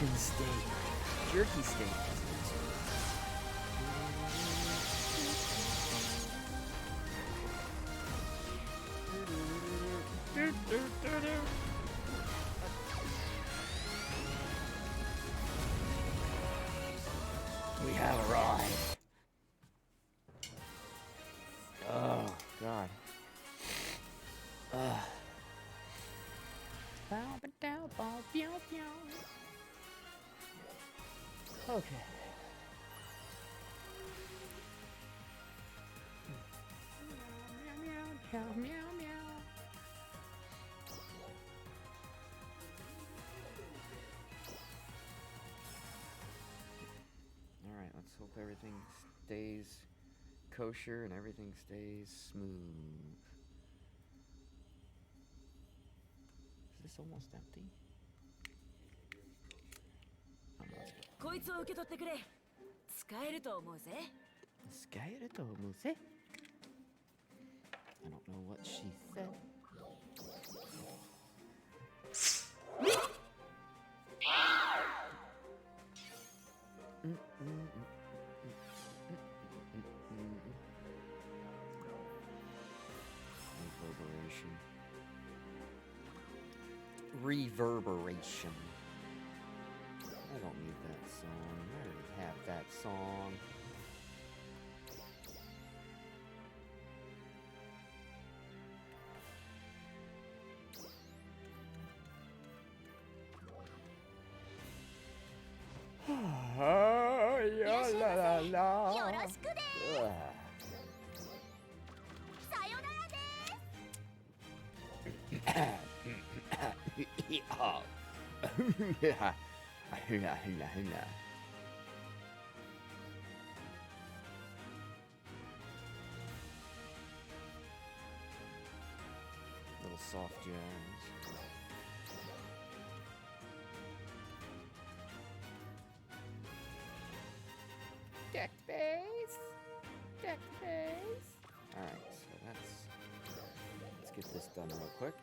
Jerkin steak. Jerky steak. We have arrived. Oh, God. Okay. Meow, meow, meow. Alright, let's hope everything stays kosher and everything stays smooth. Is this almost empty?こいつを受け取ってくれ。使えると思うぜ。使えると思うぜ。I don't know what she said. Reverberation. I don't need that song. I already have that song. La la la. よろしくです。さよならです。Little soft jams. Deck base. Deck base. Alright, so let's get this done real quick.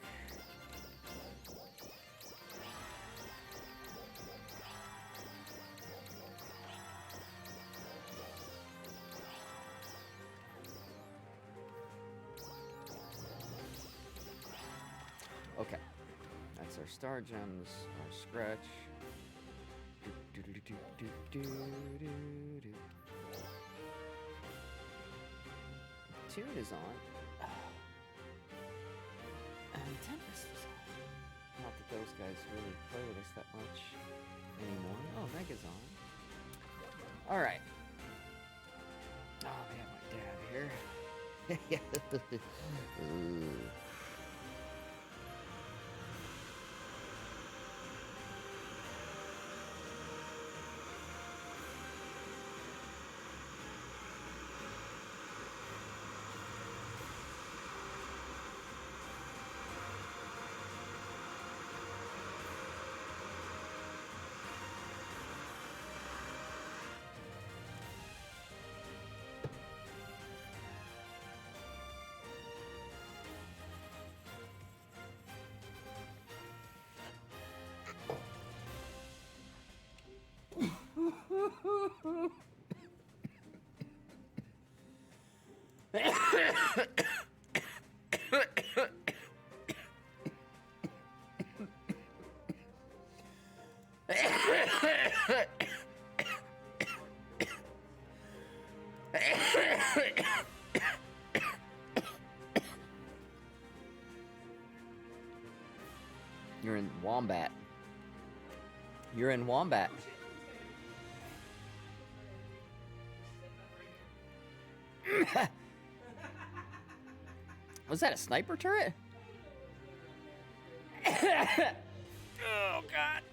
Okay, that's our star gems, our scratch. Tune is on. And Tempest is on. Not that those guys really play with us that much anymore. Oh, Mega's on. Alright. Oh, we have my dad here. You're in Wombat. You're in Wombat. Was that a sniper turret? Oh, God.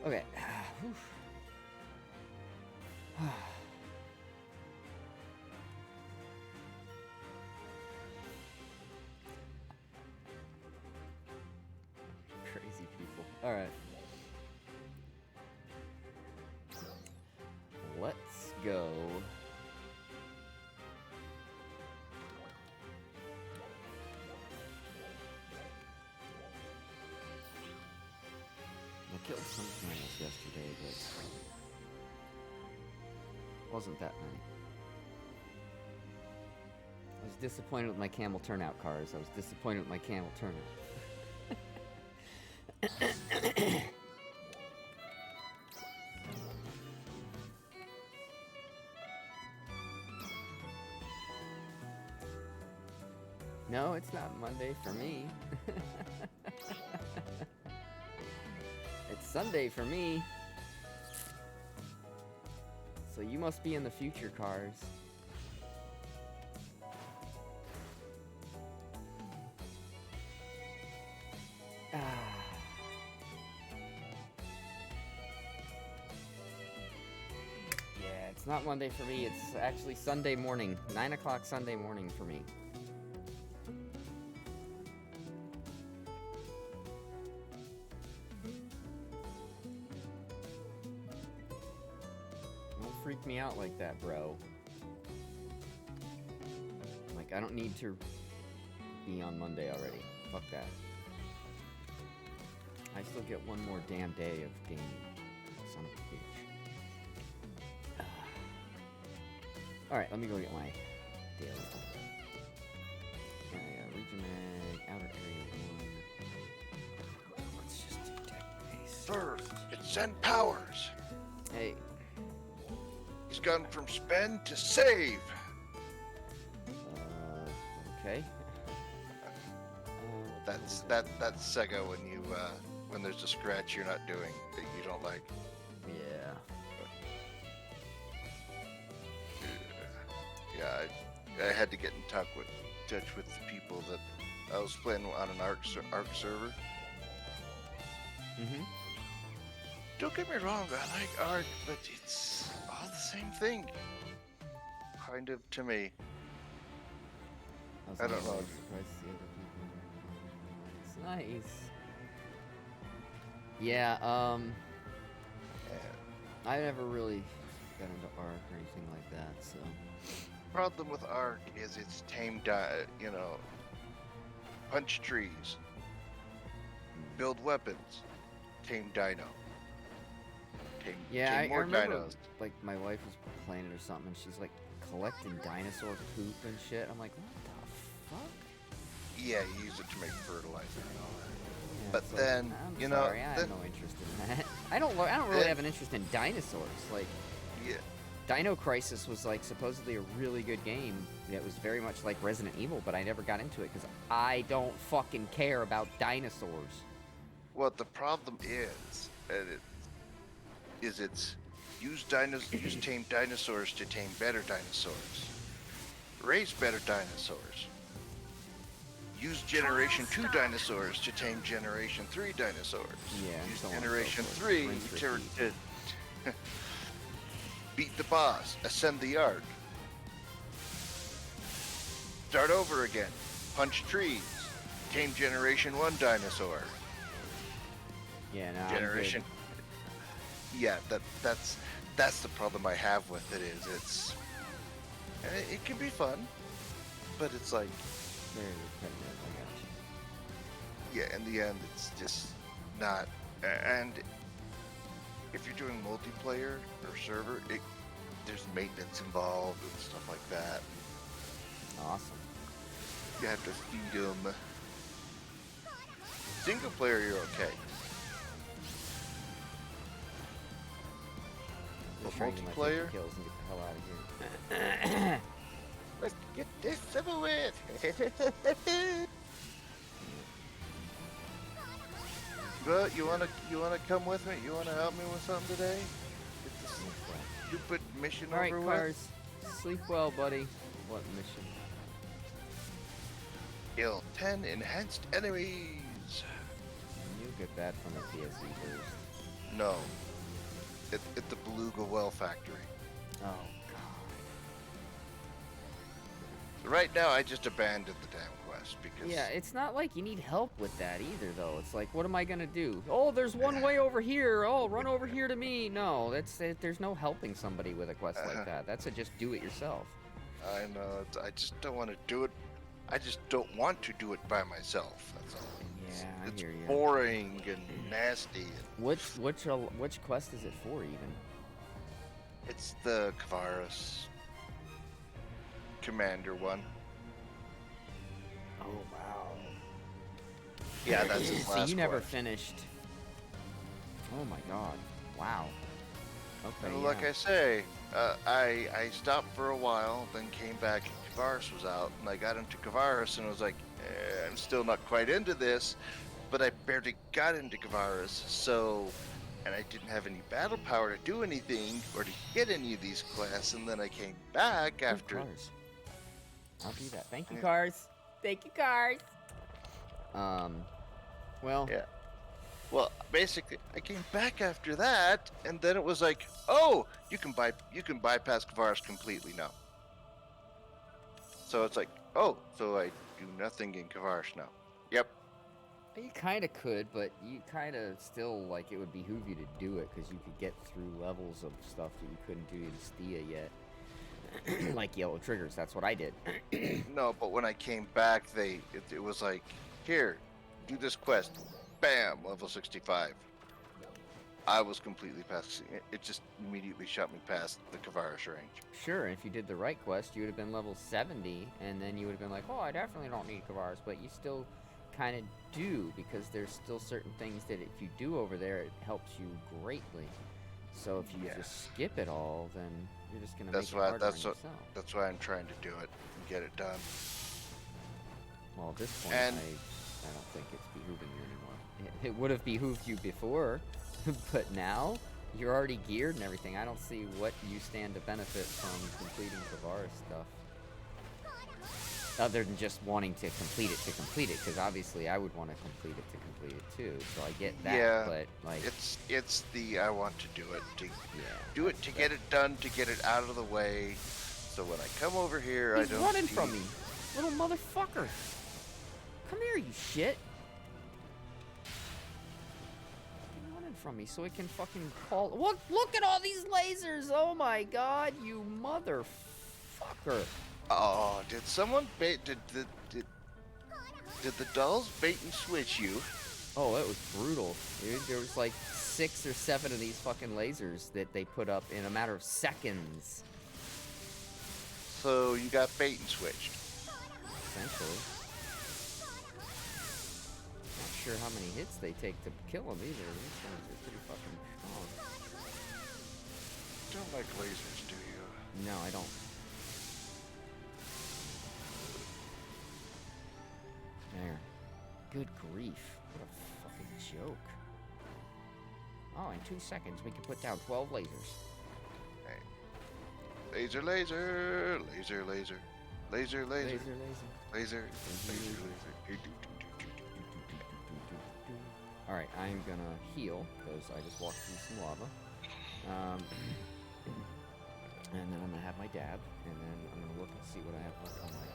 Okay. Alright. Let's go. I killed some camels yesterday, but wasn't that many. I was disappointed with my camel turnout cars. I was disappointed with my camel turnout. No, it's not Monday for me. It's Sunday for me. So you must be in the future, cars. Yeah, it's not Monday for me. It's actually Sunday morning. 9 o'clock Sunday morning for me. Don't freak me out like that, bro. Like, I don't need to be on Monday already. Fuck that. I still get one more damn day of gaming. Son of a bitch. Alright, let me go get my daily. Region Mag, Outer Area 1. Let's just do deck base. First, it's Zen Powers. Hey. He's gone from spend to save. Okay. That's Sega when you when there's a scratch you're not doing that you don't like. Yeah. Yeah, I had to get in touch with the people that I was playing on an Arc server. Mm-hmm. Don't get me wrong, I like Arc, but it's all the same thing. Kind of to me. I don't know. It's nice. Yeah, I never really got into Arc or anything like that, so. Problem with Arc is it's tame, punch trees, build weapons, tame dino. Yeah, tame more I remember, dinos. like, my wife was playing it or something, and she's, like, collecting dinosaur poop and shit. I'm like, what the fuck? Yeah, you use it to make fertilizer and all that. Yeah, But it's then, like, I'm you sorry, know, I then, have no interest in that. I don't really have an interest in dinosaurs. Like, yeah, Dino Crisis was like supposedly a really good game. It was very much like Resident Evil, but I never got into it because I don't fucking care about dinosaurs. what the problem is, it's use tame dinosaurs to tame better dinosaurs, raise better dinosaurs. Use Generation 2 dinosaurs to tame Generation 3 dinosaurs. Yeah, Use so on and so Generation forth. 3 Rinse, to beat the boss, ascend the Arc. Start over again, punch trees, tame Generation 1 dinosaur. Yeah, no, Generation. Yeah, that's the problem I have with it is it can be fun, but it's like, very repetitive. I got you. yeah, in the end, it's just not. And if you're doing multiplayer or server, there's maintenance involved and stuff like that. Awesome. You have to feed them. Single player, you're okay. Just But trying to get my 50 multiplayer, kills and get the hell out of here. let's get this over with. But you wanna come with me? You wanna help me with something today? Get this stupid mission All right, over Cars. Sleep well, buddy. What mission? with. Kill 10 enhanced enemies. You get that from the PSE burst. No, at the Beluga Well Factory. Oh god. right now I just abandoned the damn quest because Yeah, it's not like you need help with that either, though. It's like, what am I gonna do? Oh, there's one way over here. Oh, run over here to me. No, there's no helping somebody with a quest like that. That's a just do it yourself. I know I just don't want to do it. I just don't want to do it by myself. That's all. Yeah, I It's hear you. boring and nasty. Which quest is it for even? It's the Kavaris Commander one. Oh wow. Yeah, that's his So last you never quest. finished. Oh my god. Wow. Okay. And like yeah. I say, I stopped for a while, then came back and Kavaris was out, and I got into Kavaris and I was like, I'm still not quite into this, but I barely got into Kavaris, so, and I didn't have any battle power to do anything or to get any of these quests, and then I came back Oh, after. Cars. I'll do that. Thank you, Yeah. Cars. Thank you, Cars. Well. Yeah. Well, basically, I came back after that, and then it was like, oh, you can bypass Kavaris completely now. So it's like, oh, so I do nothing in Kavaris now. Yep. You kind of could, but you kind of still, like, it would behoove you to do it, because you could get through levels of stuff that you couldn't do in Stia yet. Like Yellow Triggers, that's what I did. No, but when I came back, it was like, here, do this quest. Bam, level 65. I was completely past. It just immediately shot me past the Kavaris range. Sure, if you did the right quest, you would have been level 70, and then you would have been like, oh, I definitely don't need Kavaris, but you still kind of do, because there's still certain things that if you do over there, it helps you greatly. So if you Yeah. just skip it all, then you're just going to make That's it why. harder on That's what. yourself. That's why I'm trying to do it and get it done. Well, at this point, And- I don't think it's behooving you anymore. It would have behooved you before, but now you're already geared and everything. I don't see what you stand to benefit from completing Kavaris stuff. Other than just wanting to complete it, because obviously I would want to complete it too. So I get that, Yeah, but like, It's the I want to do it to yeah, do it to get it done, to get it out of the way. So when I come over here, he's I don't. running see- from me, little motherfucker. Come here, you shit. He's running from me so he can fucking call. Look at all these lasers! Oh my god, you motherfucker! Oh, did someone bait? Did the dolls bait and switch you? Oh, it was brutal, dude. There was like 6 or 7 of these fucking lasers that they put up in a matter of seconds. So you got bait and switched. Essentially. Not sure how many hits they take to kill them either. These guys are pretty fucking strong. Don't like lasers, do you? No, I don't. There. Good grief. What a fucking joke. Oh, in 2 seconds we can put down 12 lasers. Laser, laser, laser, laser, laser, laser, Laser, laser. laser, laser, laser. Alright, I'm gonna heal, because I just walked through some lava. And then I'm gonna have my dab, and then I'm gonna look and see what I have left on my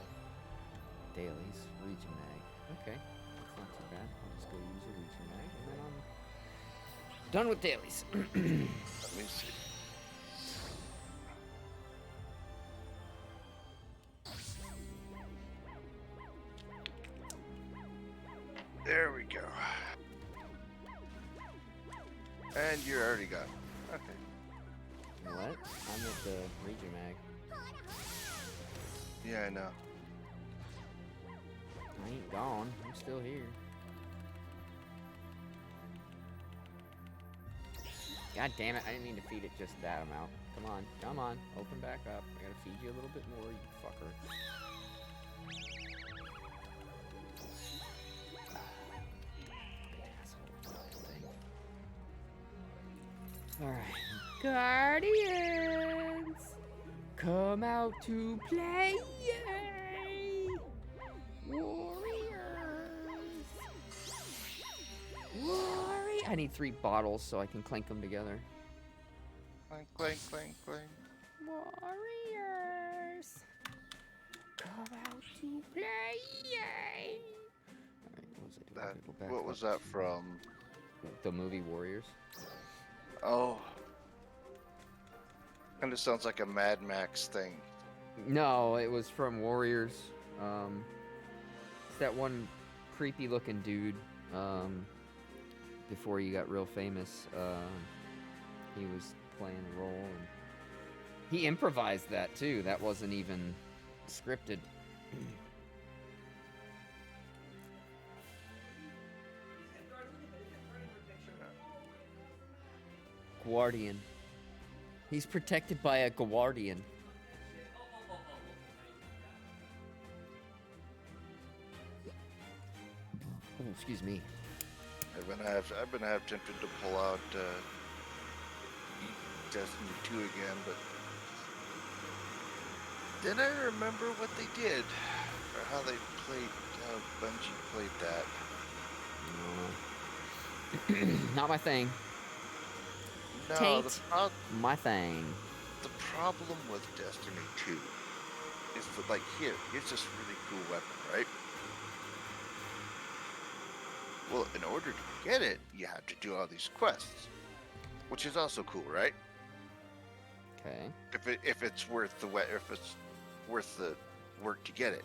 dailies. Region mag. Okay, that's not too bad. I'll just go use a region mag, and then I'm done with dailies. Let me see. There we go. And you're already gone. Okay. What? I'm with the region mag. Yeah, I know. I ain't gone. I'm still here. God damn it, I didn't mean to feed it just that amount. Come on, come on, open back up. I gotta feed you a little bit more, you fucker. Alright. Guardians! Come out to play! Warriors! I need 3 bottles so I can clink them together. Clank, clank, clank, clank. Warriors! Come to play. Yay! Alright, what was I doing? That, Okay, go back what up was that to from? The movie Warriors. Oh. Kind of sounds like a Mad Max thing. No, it was from Warriors. It's that one creepy looking dude. Before he got real famous, he was playing a role, and he improvised that too. That wasn't even scripted. Guardian. He's protected by a guardian. Oh, excuse me. I've been tempted to pull out Destiny 2 again, but then I remember what they did, or how they played, how Bungie played that. Not my thing. No, Taint. My thing. the problem with Destiny 2 is that, like, here's this really cool weapon, right? Well, in order to get it, you have to do all these quests, which is also cool, right? Okay. If it's worth the work to get it.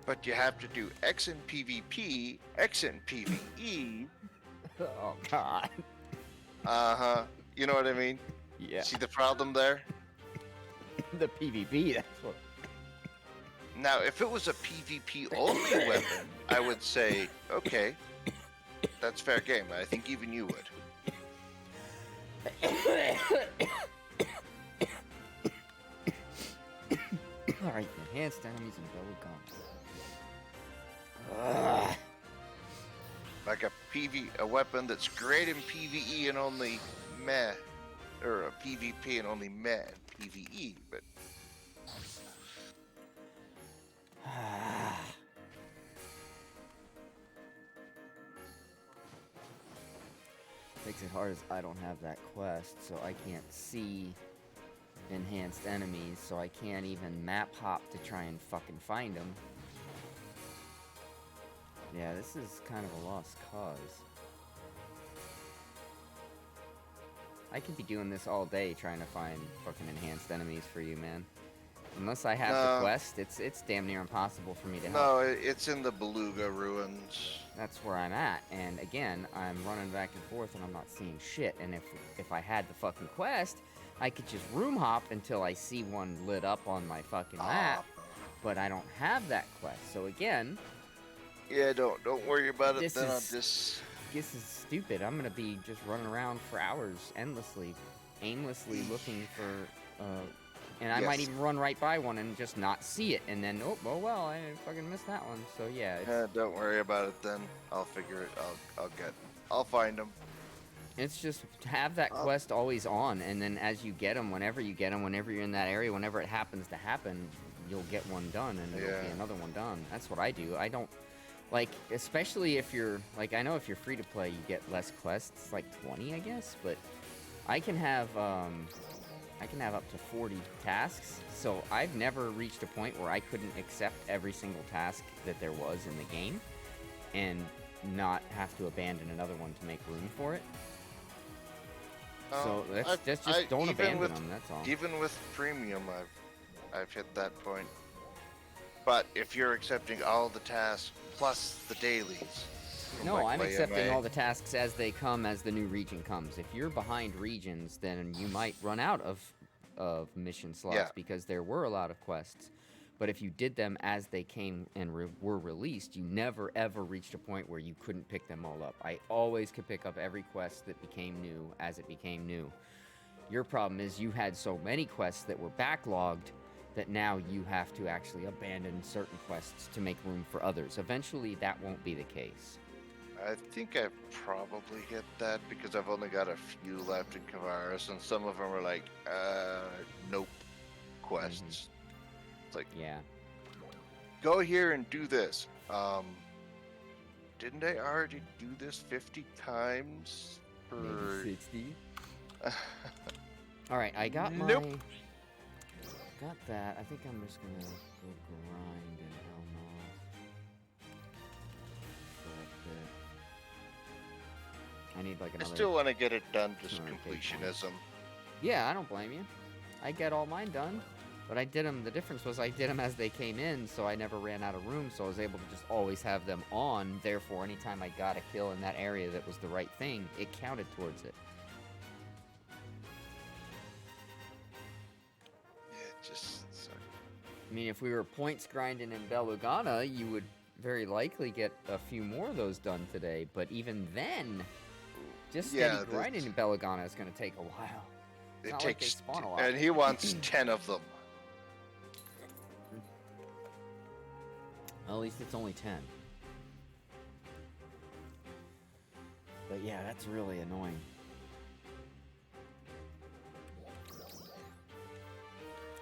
But you have to do X in PvP, X in PvE. Oh God. You know what I mean? Yeah. See the problem there? The PvP. That's what. Now, if it was a PvP only weapon, I would say, okay, that's fair game. I think even you would. All right, enhanced enemies and double guns. Like a weapon that's great in PvE and only meh, or a PvP and only meh in PvE, but Makes it hard as I don't have that quest, so I can't see enhanced enemies, so I can't even map hop to try and fucking find them. Yeah, this is kind of a lost cause. I could be doing this all day trying to find fucking enhanced enemies for you, man. Unless I have the quest, it's damn near impossible for me to help. no, it's in the Beluga ruins. That's where I'm at, and again, I'm running back and forth and I'm not seeing shit, and if I had the fucking quest, I could just room hop until I see one lit up on my fucking map, but I don't have that quest, so again... Yeah, don't worry about it, This then I'll is- just... This is stupid. I'm gonna be just running around for hours, endlessly, aimlessly looking for, and I might Yes. even run right by one and just not see it, and then, oh well, I fucking missed that one, so yeah, it's... Don't worry about it then. I'll figure it. I'll find them. It's just to have that quest always on, and then as you get them, whenever you're in that area, whenever it happens to happen, you'll get one done, and there'll be Yeah. another one done. That's what I do. I don't, like, especially if you're, like, I know if you're free to play, you get less quests, like 20, I guess, but I can have up to 40 tasks, so I've never reached a point where I couldn't accept every single task that there was in the game, and not have to abandon another one to make room for it. So that's just don't abandon them. That's all. Even with premium, I've hit that point. But if you're accepting all the tasks plus the dailies, from, No, like, I'm my accepting MA, all the tasks as they come as the new region comes. If you're behind regions, then you might run out of mission slots Yeah. because there were a lot of quests. But if you did them as they came and were released, you never ever reached a point where you couldn't pick them all up. I always could pick up every quest that became new as it became new. Your problem is you had so many quests that were backlogged that now you have to actually abandon certain quests to make room for others. Eventually, that won't be the case. I think I've probably hit that because I've only got a few left in Kavaris, and some of them are like, nope, quests. It's like, Yeah. go here and do this. Didn't I already do this 50 times? Maybe 60. All right, I got my... Nope. Got that. I think I'm just gonna go grind in Helmall for a bit. I need like I another. still want to get it done, just 200K completionism. Yeah, I don't blame you. I get all mine done, but I did them. The difference was I did them as they came in, so I never ran out of room. So I was able to just always have them on. Therefore, anytime I got a kill in that area that was the right thing, it counted towards it. Yeah, just sorry. I mean, if we were points grinding in Belugana, you would very likely get a few more of those done today. But even then, just steady Yeah, grinding in Belugana is going to take a while. It's It not like they takes, spawn a lot. and he wants 10 of them. Well, at least it's only 10. But yeah, that's really annoying.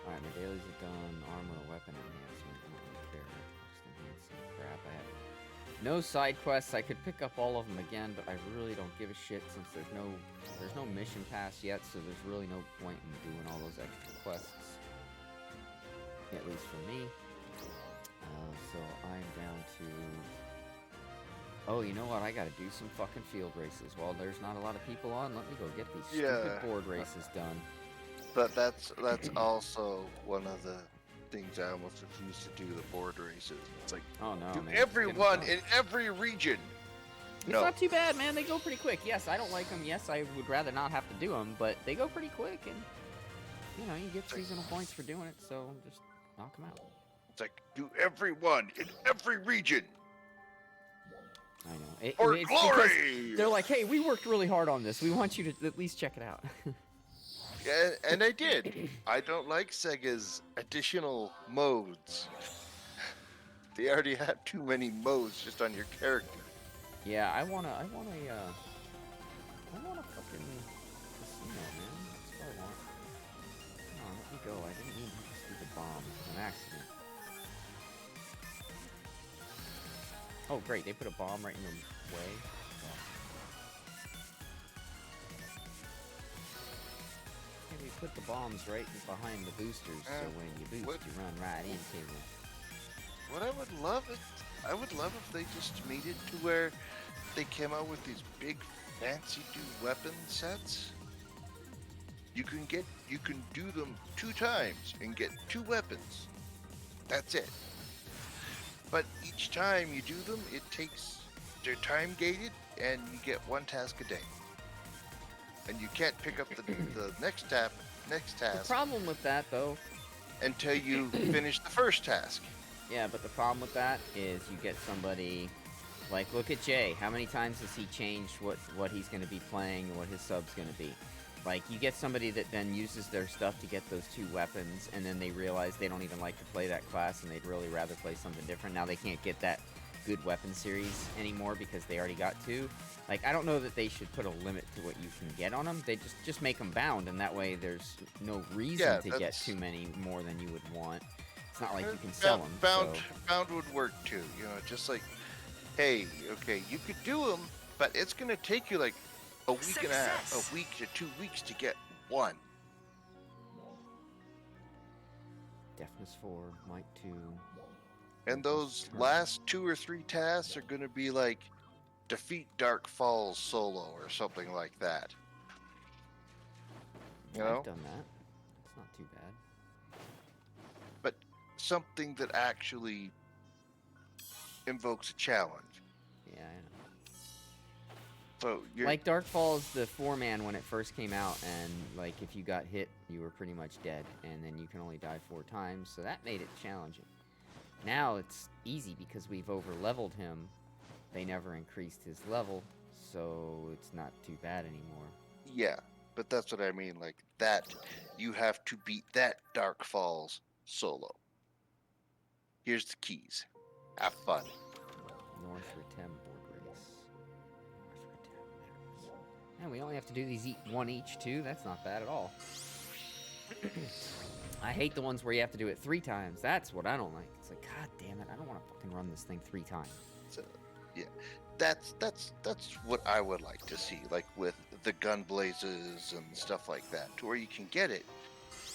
Alright, my dailies are done. Armor, weapon enhancement. I don't really care. Just enhancing crap. I have no side quests. I could pick up all of them again, but I really don't give a shit since there's no mission pass yet, so there's really no point in doing all those extra quests. At least for me. So I'm down to... Oh, you know what? I gotta do some fucking field races. While there's not a lot of people on, let me go get these stupid board races done. But that's also one of the things I almost refuse to do, the board races. It's like, Oh no, do man. everyone in every region. It's No. not too bad, man. They go pretty quick. Yes, I don't like them. Yes, I would rather not have to do them, but they go pretty quick, and you know, you get seasonal points for doing it, so just knock them out. It's like, do everyone in every region. I know. For It's because glory! they're like, hey, we worked really hard on this. We want you to at least check it out. Yeah, and I did. I don't like Sega's additional modes. They already have too many modes just on your character. Yeah, I want a fucking casino, man. That's what I want. Come on, let me go. I didn't mean to hit the stupid bomb. It was an accident. Oh, great. They put a bomb right in the way. Yeah, we put the bombs right behind the boosters, so when you boost, you run right into them. What I would love if they just made it to where they came out with these big fancy weapon sets. You can do them 2 times and get 2 weapons. That's it. But each time you do them, they're time gated, and you get 1 task a day. And you can't pick up the next The task problem with that, though, until you finish the first task. yeah, but the problem with that is you get somebody, like, look at Jay. How many times has he changed what he's going to be playing and what his sub's going to be? Like, you get somebody that then uses their stuff to get those 2 weapons, and then they realize they don't even like to play that class, and they'd really rather play something different. Now they can't get that good weapon series anymore because they already got 2. Like, I don't know that they should put a limit to what you can get on them. They just make them bound, and that way there's no reason to get too many more than you would want. It's not like you can sell them. Bound would work too. You know, just like, hey, okay, you could do them, but it's gonna take you like a week and a half, a week to 2 weeks to get 1. Deafness 4, Might 2. And those last 2 or 3 tasks are gonna be like, defeat Dark Falls solo or something like that. You know? I've done that. It's not too bad. But something that actually invokes a challenge. Yeah, I know. So you're Like Dark Falls, the 4-man when it first came out, and like if you got hit, you were pretty much dead, and then you can only die 4 times, so that made it challenging. Now it's easy because we've over-leveled him. They never increased his level, so it's not too bad anymore. yeah, but that's what I mean. Like that, you have to beat that Dark Falls solo. Here's the keys. Have fun. North Ritem board race. North Ritem, there it is. And we only have to do these one each too. That's not bad at all. I hate the ones where you have to do it 3 times. That's what I don't like. It's like, god damn it, I don't want to fucking run this thing 3 times. So, yeah, that's what I would like to see. Like with the gun blazes and stuff like that, to where you can get it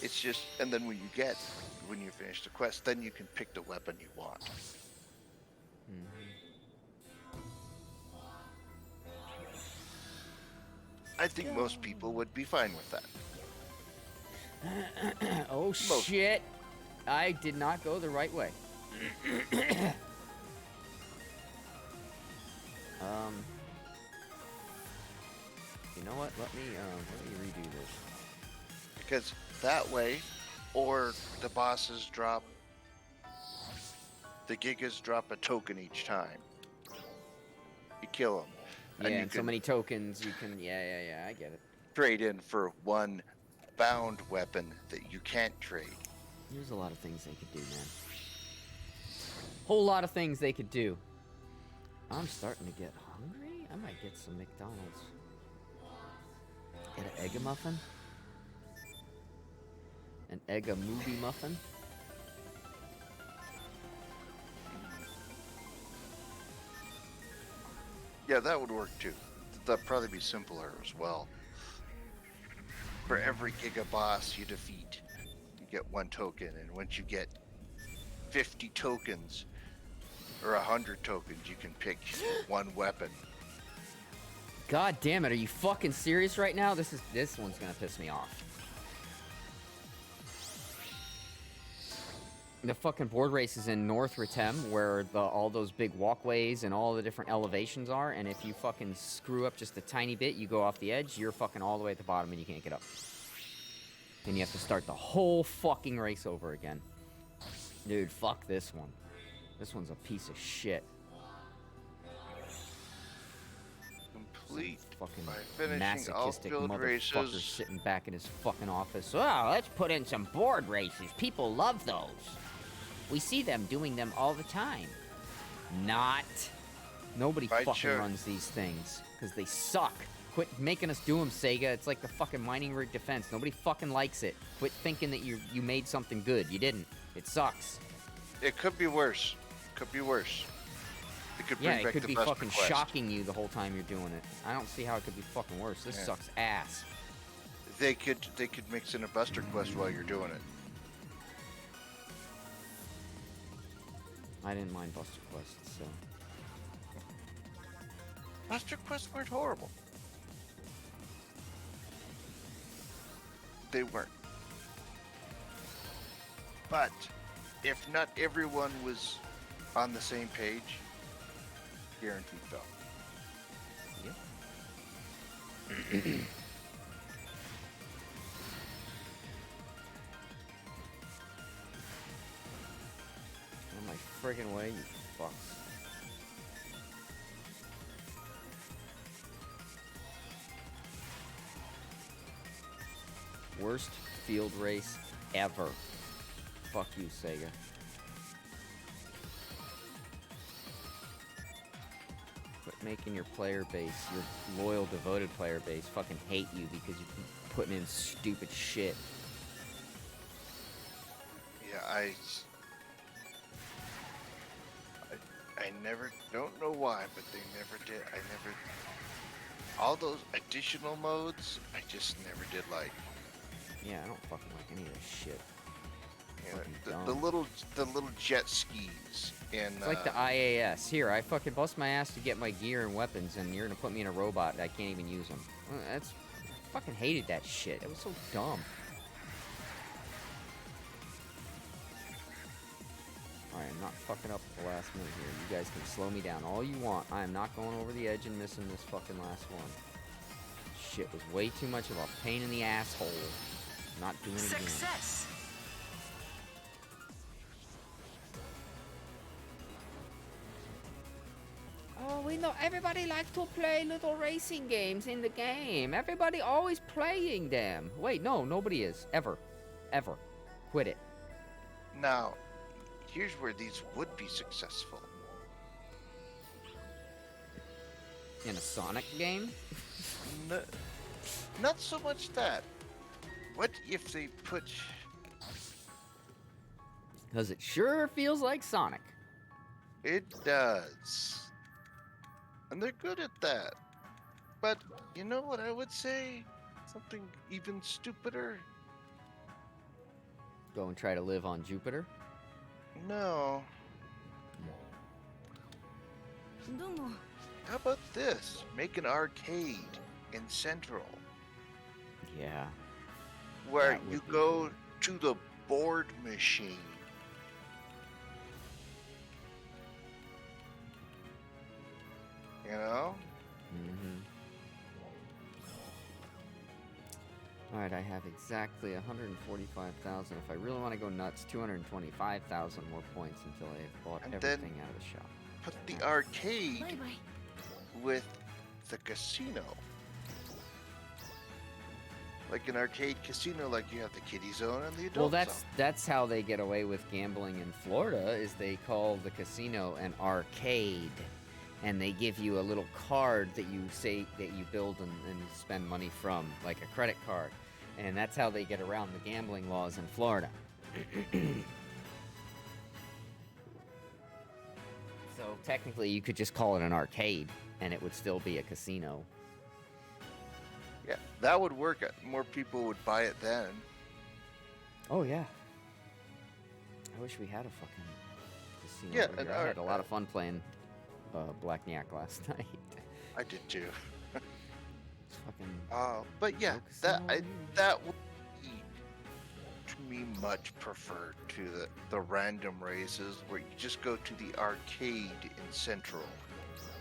It's just, and then when you finish the quest, then you can pick the weapon you want. I think most people would be fine with that. Oh shit! I did not go the right way. You know what? Let me redo this. Because that way, or the bosses drop, the Gigas drop a token each time. You kill them. Yeah, you and so can many tokens you can. Yeah, I get it. trade in for one bound weapon that you can't trade. There's a lot of things they could do, man. Whole lot of things they could do. I'm starting to get hungry. I might get some McDonald's. Get an egg muffin? An egg movie muffin? Yeah, that would work too. That'd probably be simpler as well. For every Giga boss you defeat, you get one token, and once you get 50 tokens or 100 tokens, you can pick one weapon. God damn it, are you fucking serious right now? This one's gonna piss me off. The fucking board race is in North Ritem, where all those big walkways and all the different elevations are, and if you fucking screw up just a tiny bit, you go off the edge, you're fucking all the way at the bottom and you can't get up. And you have to start the whole fucking race over again. Dude, fuck this one. This one's a piece of shit. Complete Fucking by finishing all masochistic field motherfucker races. sitting back in his fucking office. Oh, let's put in some board races. People love those. We see them doing them all the time. Not. Nobody Right, fucking sure. runs these things. Because they suck. Quit making us do them, Sega. It's like the fucking mining rig defense. Nobody fucking likes it. Quit thinking that you made something good. You didn't. It sucks. It could be worse. Could be worse. It could bring Yeah, it back could the be Buster fucking Quest. shocking you the whole time you're doing it. I don't see how it could be fucking worse. This Yeah. sucks ass. They could mix in a Buster Quest while you're doing it. I didn't mind Buster Quest, so. Buster Quests weren't horrible. They weren't. But if not everyone was on the same page, guaranteed fail. Yep. On my friggin' way, you fucks. Worst field race ever. Fuck you, Sega. Quit making your player base, your loyal, devoted player base, fucking hate you because you keep putting in stupid shit. Yeah, I never, don't know why, but they never did. All those additional modes, I just never did like. Yeah, I don't fucking like any of this shit. You know, Fucking the dumb. little jet skis and It's like the IAS. Here, I fucking bust my ass to get my gear and weapons, and you're gonna put me in a robot that I can't even use them. That's... I fucking hated that shit. It was so dumb. Alright, I'm not fucking up at the last minute here. You guys can slow me down all you want. I am not going over the edge and missing this fucking last one. Shit was way too much of a pain in the asshole. Not doing it again. Success! Oh, we know everybody likes to play little racing games in the game. Everybody always playing them. Wait, no, nobody is. Ever. Ever. Quit it. Now, here's where these would be successful. In a Sonic game? Not so much that. What if they put... Because it sure feels like Sonic. It does. And they're good at that. But you know what I would say? Something even stupider. Go and try to live on Jupiter. No. どうも How about this? Make an arcade in Central Yeah. where That would you be go to the board machine. You know? Mm-hmm. All right, I have exactly 145,000. If I really want to go nuts, 225,000 more points until I have bought And then- everything out of the shop. Put the arcade バイバイ with the casino. Like an arcade casino, like you have the kiddie zone and the adult Well, zone. that's how they get away with gambling in Florida. Is they call the casino an arcade, and they give you a little card that you say that you build and spend money from, like a credit card, and that's how they get around the gambling laws in Florida. So technically, you could just call it an arcade, and it would still be a casino. Yeah, that would work. More people would buy it then. Oh yeah. I wish we had a fucking casino. Yeah, over and here. I had a lot of fun playing Black Nyak last night. I did too. It's fucking. But yeah, No that casino. that would be to me much preferred to the random races where you just go to the arcade in Central,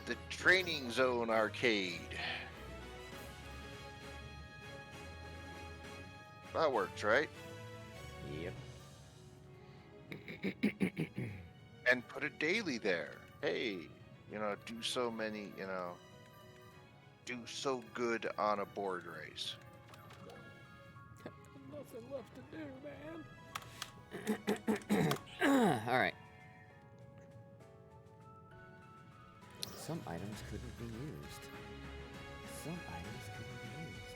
the training zone arcade. That works, right? Yep. And put a daily there. Hey, do so many, do so good on a board race. Nothing left to do, man. All right. Some items couldn't be used. Some items couldn't be used.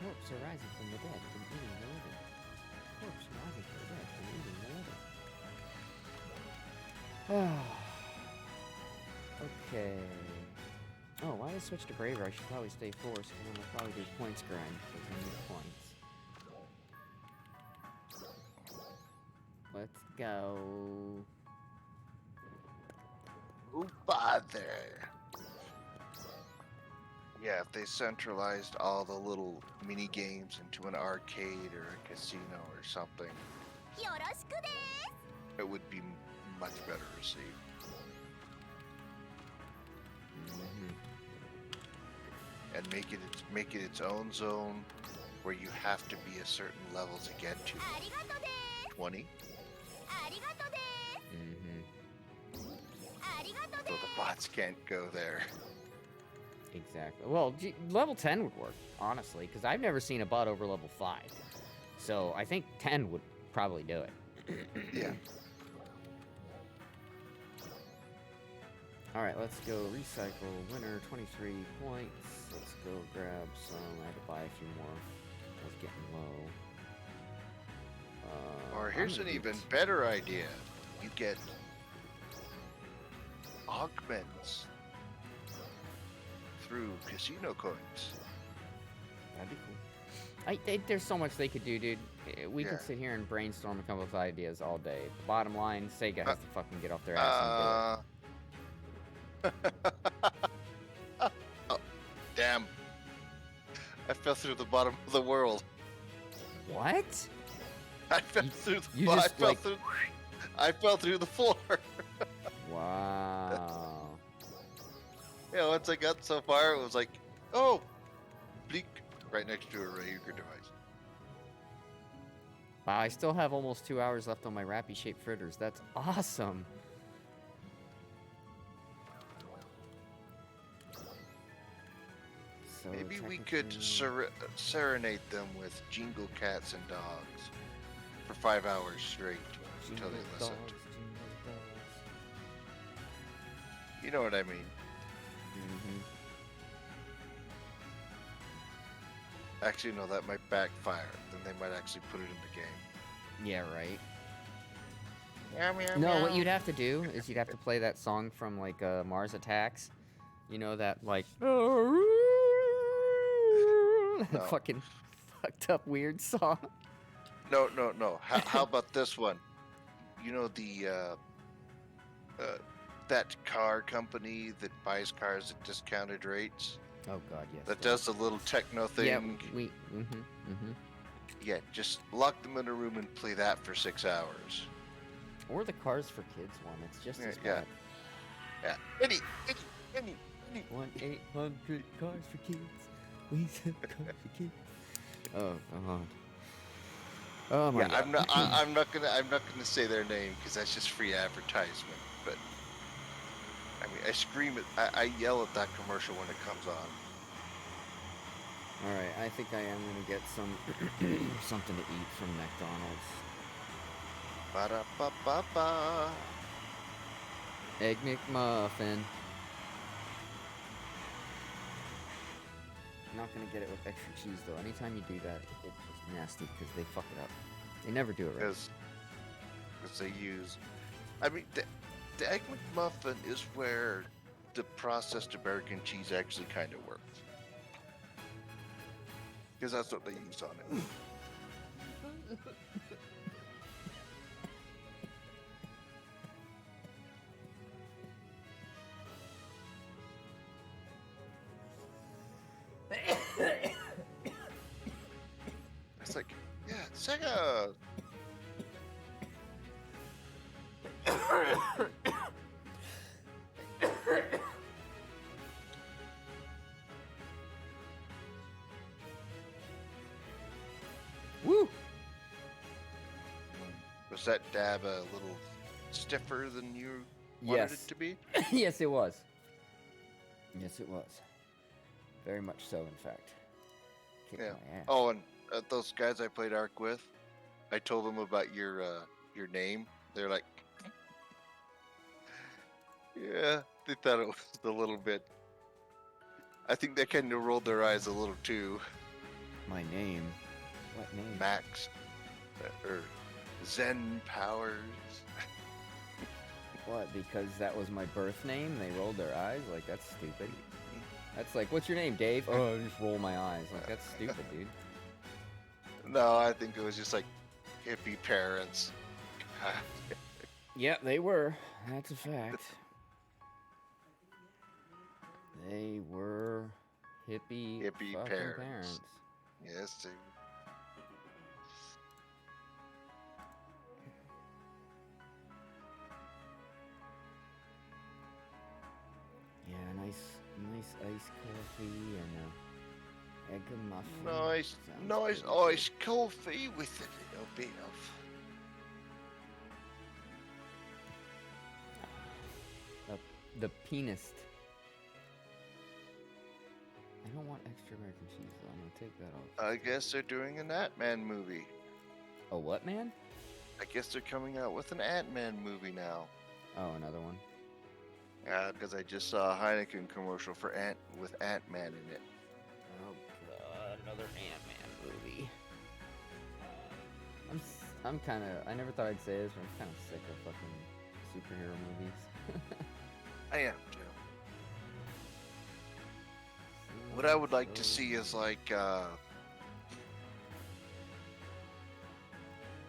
Corpse arising from the dead and eating the living. Corpse rising from the dead and eating the living. Okay. Oh, why did I switch to Braver? I should probably stay forced, and then I'll probably do points grind, because I need points. Let's go. Who bother? Yeah, if they centralized all the little mini games into an arcade or a casino or something, よろしくです it would be much better received. And make it its own zone where you have to be a certain level to get to. ありがとうです 20? ありがとうです Mm-hmm. ありがとう So です the bots can't go there. Exactly. Well, level 10 would work, honestly, because I've never seen a bot over level 5. So I think 10 would probably do it. Yeah. All right, let's go recycle. Winner, 23 points. Let's go grab some. I had to buy a few more. I was getting low. Or I'm here's gonna an do even better idea. You get augments through casino coins. That'd be cool. There's so much they could do, dude. We Yeah. could sit here and brainstorm and come up with ideas all day. Bottom line, Sega has to fucking get off their ass and Oh, damn. I fell through the bottom of the world. do it. What? I fell You- through the you I just, fell like- through I fell through the floor. Wow. Yeah, once I got so far, it was like, oh, bleak, right next to a regular device. Wow, I still have almost 2 hours left on my Rappy shaped fritters. That's awesome. So Maybe we could technically- serenade them with jingle cats and dogs for 5 hours straight until they Jingle listened. dogs, jingle dogs. You know what I mean? Mhm. Actually, no, that might backfire. Then they might actually put it in the game. Yeah, right. Meow, meow, No, what meow. you'd have to do is you'd have to play that song from like Mars Attacks. You know that like No. fucking fucked up weird song. No. How about this one? You know that car company that buys cars at discounted rates Oh god, yes. that does the little techno thing. Yeah, mm-hmm. Yeah, just lock them in a room and play that for 6 hours. Or the Cars for Kids one. It's just as Yeah. bad. Yeah. Any. 1-800 Cars for Kids. We sell cars for kids. Oh god. Oh my Yeah, god. I'm not gonna say their name because that's just free advertisement. But I mean, I scream it. I yell at that commercial when it comes on. All right, I think I am gonna get some something to eat from McDonald's. Ba-da-ba-ba-ba. Egg McMuffin. I'm not gonna get it with extra cheese though. Anytime you do that, it's just nasty because they fuck it up. They never do it right. Because they use. I mean, the Egg McMuffin is where the processed American cheese actually kind of works. Because that's what they use on it. It's like, yeah, Sega. Woo! Was that dab a little stiffer than you wanted Yes. it to be? Yes, it was. Yes, it was. Very much so, in fact. Kicked Yeah. my ass. Oh, and those guys I played Ark with, I told them about your name. They're like, yeah, they thought it was a little bit. I think they kind of rolled their eyes a little too. My name. What name? Max, or Zen Powers. What? Because that was my birth name? They rolled their eyes? Like, that's stupid. That's like, what's your name, Dave? Oh, I just roll my eyes. Like, that's stupid, dude. No, I think it was just like hippie parents. Yeah, they were. That's a fact. They were hippie Hippie fucking parents. parents. Yes, they. Yeah, nice iced coffee and a egg muffin. Nice, Sounds nice good. iced coffee with a little bit of. The penis. I don't want extra American cheese though. I'm gonna take that off. I guess they're doing an Ant-Man movie. A what, man? I guess they're coming out with an Ant-Man movie now. Oh, another one. Yeah, because I just saw a Heineken commercial for with Ant-Man in it. Oh god, another Ant-Man movie. I'm kind of. I never thought I'd say this, but I'm kind of sick of fucking superhero movies. I am too. What I would like to see is like, I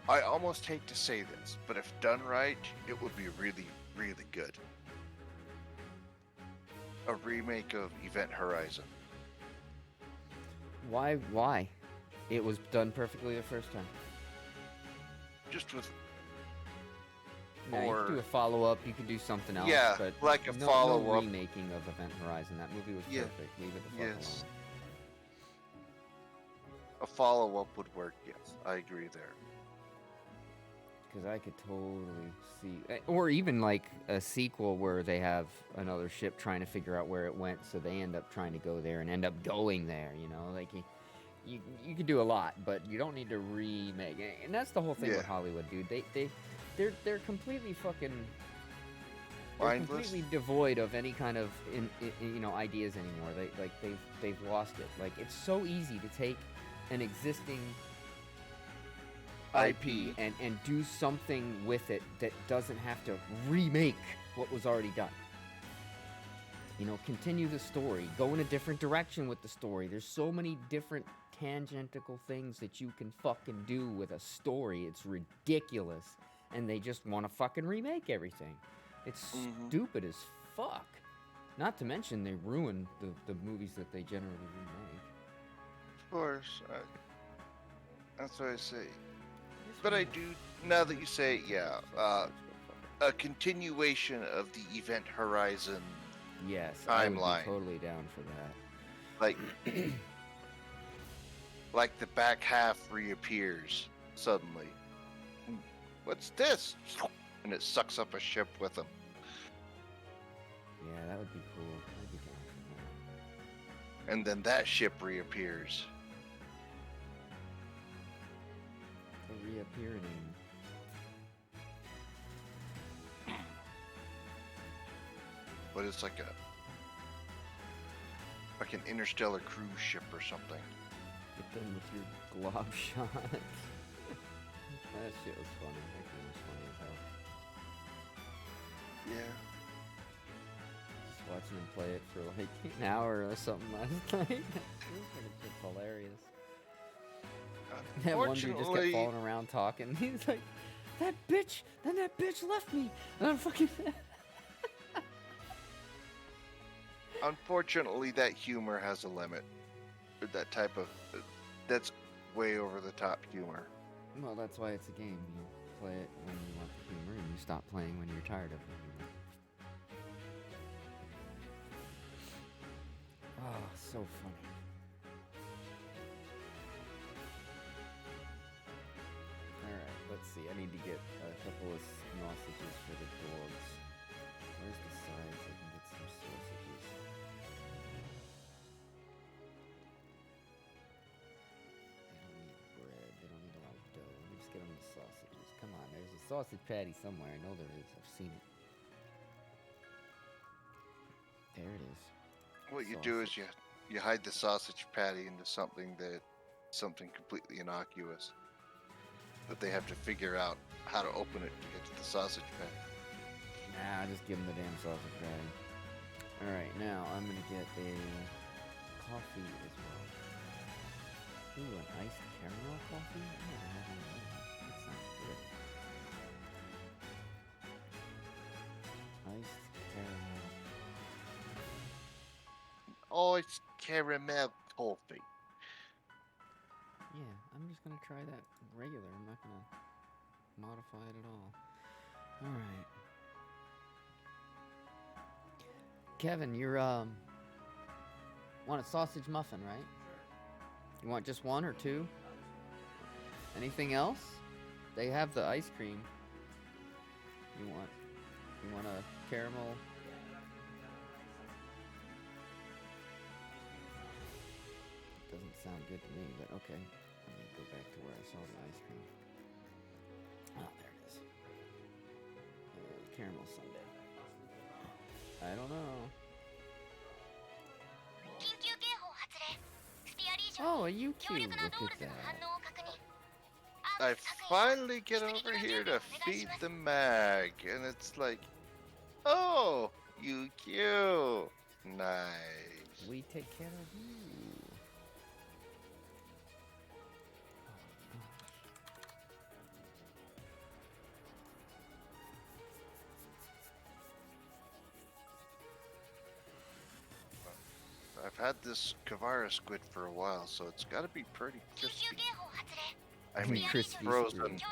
almost hate to say this, but if done right, it would be really, really good. A remake of Event Horizon. Why? Why? It was done perfectly the first time. Just with, Yeah, you or- could do a follow-up. You could do something else. Yeah, but like a no follow-up. remaking of Event Horizon. That movie was Yeah, perfect. Leave it the fuck yes. alone. A follow-up would work, yes. I agree there. Because I could totally see, or even like a sequel where they have another ship trying to figure out where it went, so they end up trying to go there and end up going there. You know, like you could do a lot, but you don't need to remake it. And that's the whole thing with Yeah. Hollywood, dude. They're completely fucking. They're Mindless? completely devoid of any kind of ideas anymore. They've lost it. Like, it's so easy to take an existing IP and do something with it that doesn't have to remake what was already done. You know, continue the story, go in a different direction with the story. There's so many different tangential things that you can fucking do with a story. It's ridiculous. And they just want to fucking remake everything. It's stupid as fuck. Not to mention they ruin the movies that they generally remake. Of course. That's what I say. But I do, now that you say it, yeah, a continuation of the Event Horizon Yes, I would be timeline. totally down for that. Like, like the back half reappears suddenly. What's this? And it sucks up a ship with them. Yeah, that would be cool. I'd be down for that. And then that ship reappears. The reappearing. But it's like an interstellar cruise ship or something. Get them with your glob shot. That shit was funny. That game was funny as hell. Yeah. Just watching him play it for like an hour or something last night. It was fucking hilarious. That one dude just kept Unfortunately, falling around talking. He's like, that bitch! Then that bitch left me! And I'm fucking... unfortunately, that humor has a limit. That type of, that's way over the top humor. Well, that's why it's a game. You play it when you want the humor, and you stop playing when you're tired of the humor. Oh, so funny. Alright, let's see. I need to get a couple of sausages for the dogs. Where's the sides? I can get some sausages. They don't need bread. They don't need a lot of dough. Let me just get them the sausages. Come on, there's a sausage patty somewhere. I know there is. I've seen it. There it is. What you do is you hide the sausage patty into something completely innocuous. But they have to figure out how to open it to get to the sausage patty. Nah, just give them the damn sausage patty. Alright, now I'm gonna get a coffee as well. Ooh, an iced caramel coffee? I never had one of those. That sounds good. Iced caramel. Oh, it's caramel coffee. Yeah, I'm just gonna try that regular. I'm not gonna modify it at all. Alright. Kevin, you're, want a sausage muffin, right? You want just one or two? Anything else? They have the ice cream. You want a caramel? Doesn't sound good to me, but okay. Let me go back to where I saw the ice cream. Oh, there it is. Caramel sundae. I don't know. Oh, are you cute? Look at that. I finally get over here to feed the mag, and it's like, oh, you cute. Nice. We take care of you. I've had this Kavara squid for a while, so it's got to be pretty crispy. I mean, Crispy frozen. squid. Enjoy.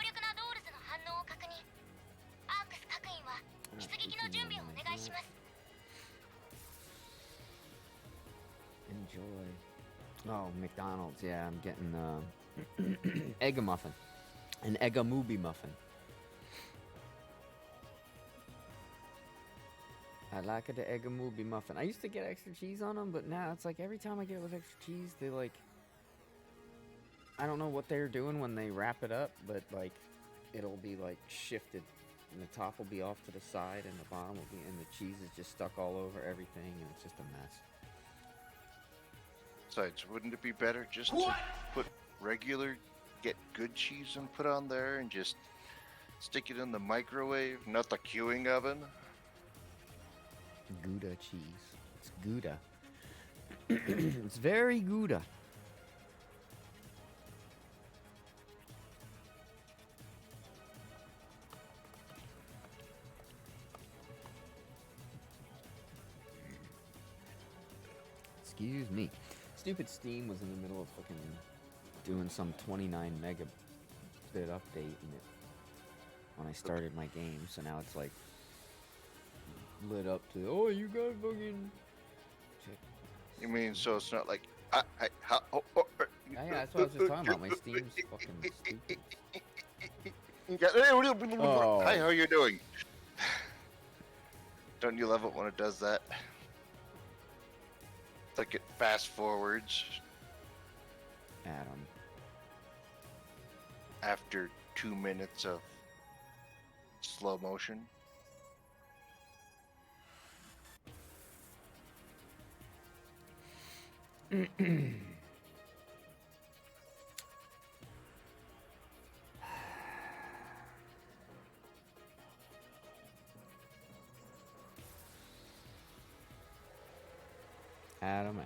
Oh, McDonald's. Yeah, I'm getting egg muffin, an eggamubi muffin. I like the eggamubi muffin. I used to get extra cheese on them, but now it's like every time I get it with extra cheese, they like, I don't know what they're doing when they wrap it up, but like it'll be like shifted, and the top will be off to the side, and the bottom will be, and the cheese is just stuck all over everything, and it's just a mess. Besides, wouldn't it be better just to put regular, get good cheese and put on there and just stick it in the microwave, not the queuing oven? Gouda cheese. It's Gouda. It's very Gouda. Excuse me. Stupid Steam was in the middle of fucking doing some 29 megabit update and it, when I started my game, so now it's like lit up to, oh, you got fucking. You mean so it's not like how? Yeah, that's what I was just talking about. My Steam's fucking stupid. Oh. Hi, how are you doing? Don't you love it when it does that? It's like it fast forwards Adam. after 2 minutes of slow motion. Adam.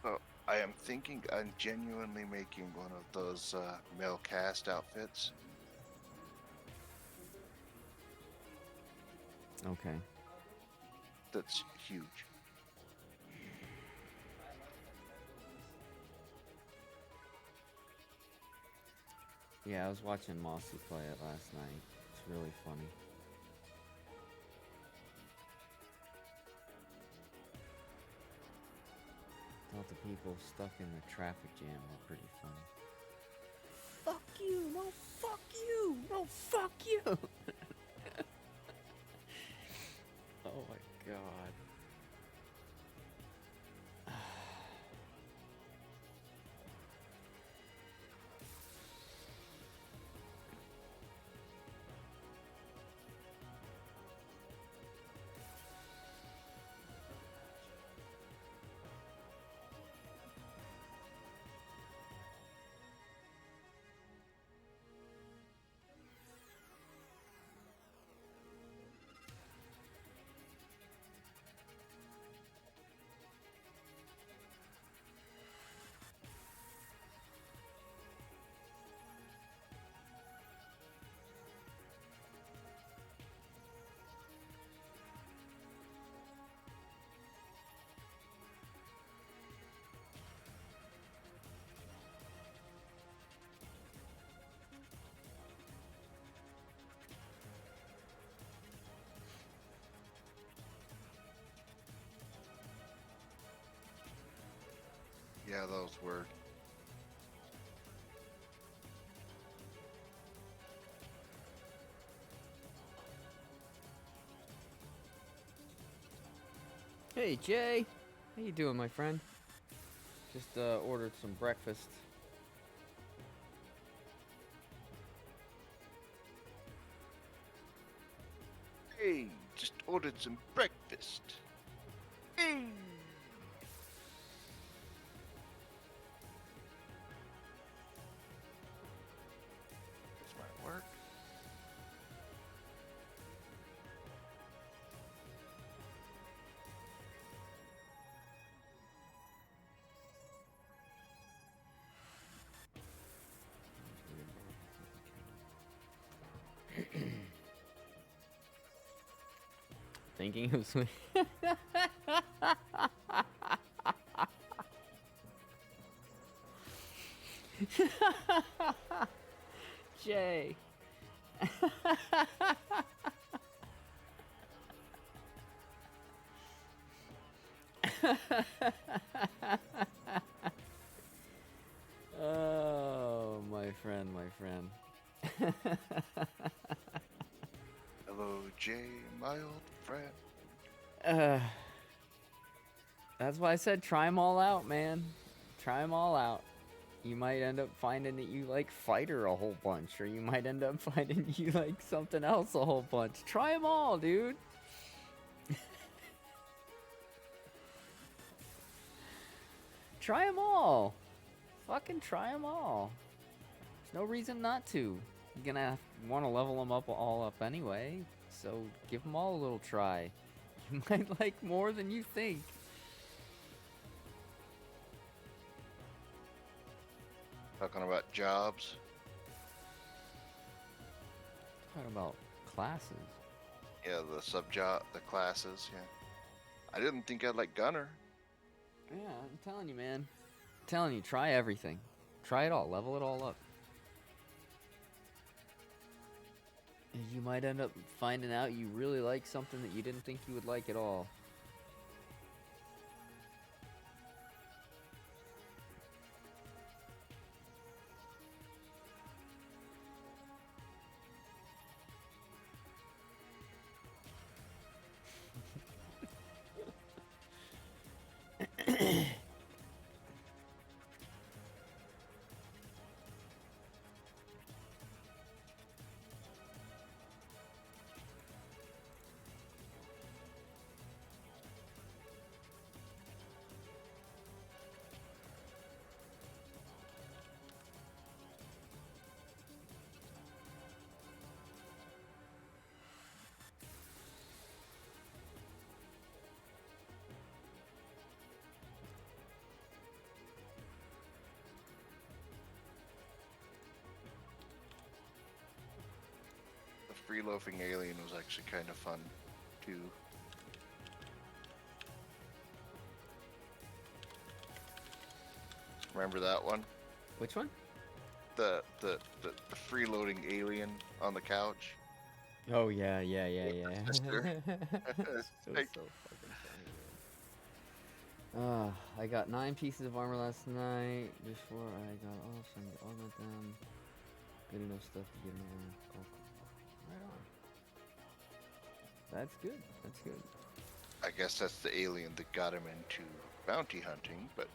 Oh, I am thinking I'm genuinely making one of those male cast outfits. Okay. That's huge. Yeah, I was watching Mossy play it last night. It's really funny. Thought the people stuck in the traffic jam were pretty funny. Fuck you! No, fuck you! No, fuck you! Oh my god. Yeah, those were. Hey Jay, how you doing, my friend? Just ordered some breakfast. Hey, just ordered some breakfast. Hey. This might work. Thinking of swing. Jay. Oh, my friend, my friend. Hello, Jay, my old friend. That's why I said try them all out, man. Try them all out. You might end up finding that you like Fighter a whole bunch, or you might end up finding you like something else a whole bunch. Try them all, dude. Try them all. Fucking try them all. There's no reason not to. You're gonna want to level them up all up anyway, so give them all a little try. You might like more than you think. Talking about jobs. Talking about classes. Yeah, the sub-job, the classes, yeah. I didn't think I'd like Gunner. Yeah, I'm telling you, man. I'm telling you, try everything. Try it all. Level it all up. And you might end up finding out you really like something that you didn't think you would like at all. The free loafing alien was actually kind of fun, too. Remember that one? Which one? The freeloading alien on the couch. Oh yeah, yeah. Sister. So Like- fucking funny. I got 9 pieces of armor last night before I got off, so I augment them. Good enough stuff to get another. Oh, right on. That's good. That's good. I guess that's the alien that got him into bounty hunting, but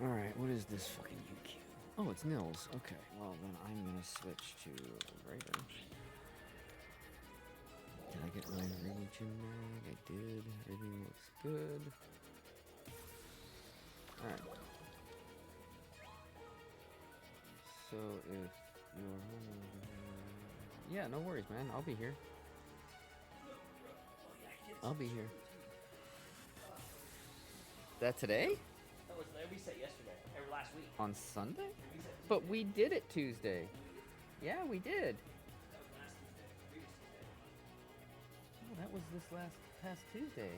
Alright, what is this fucking UQ? Oh, it's Nils. Okay, well then I'm gonna switch to Raider. Did I get my region mag? I did. Everything looks good. Alright. So if you're... Yeah, no worries, man. I'll be here. I'll be here. That today? That was we said yesterday or last week. On Sunday? We said But we did it Tuesday. Yeah, we did. that was last Tuesday, previous Tuesday. Oh, that was this past Tuesday.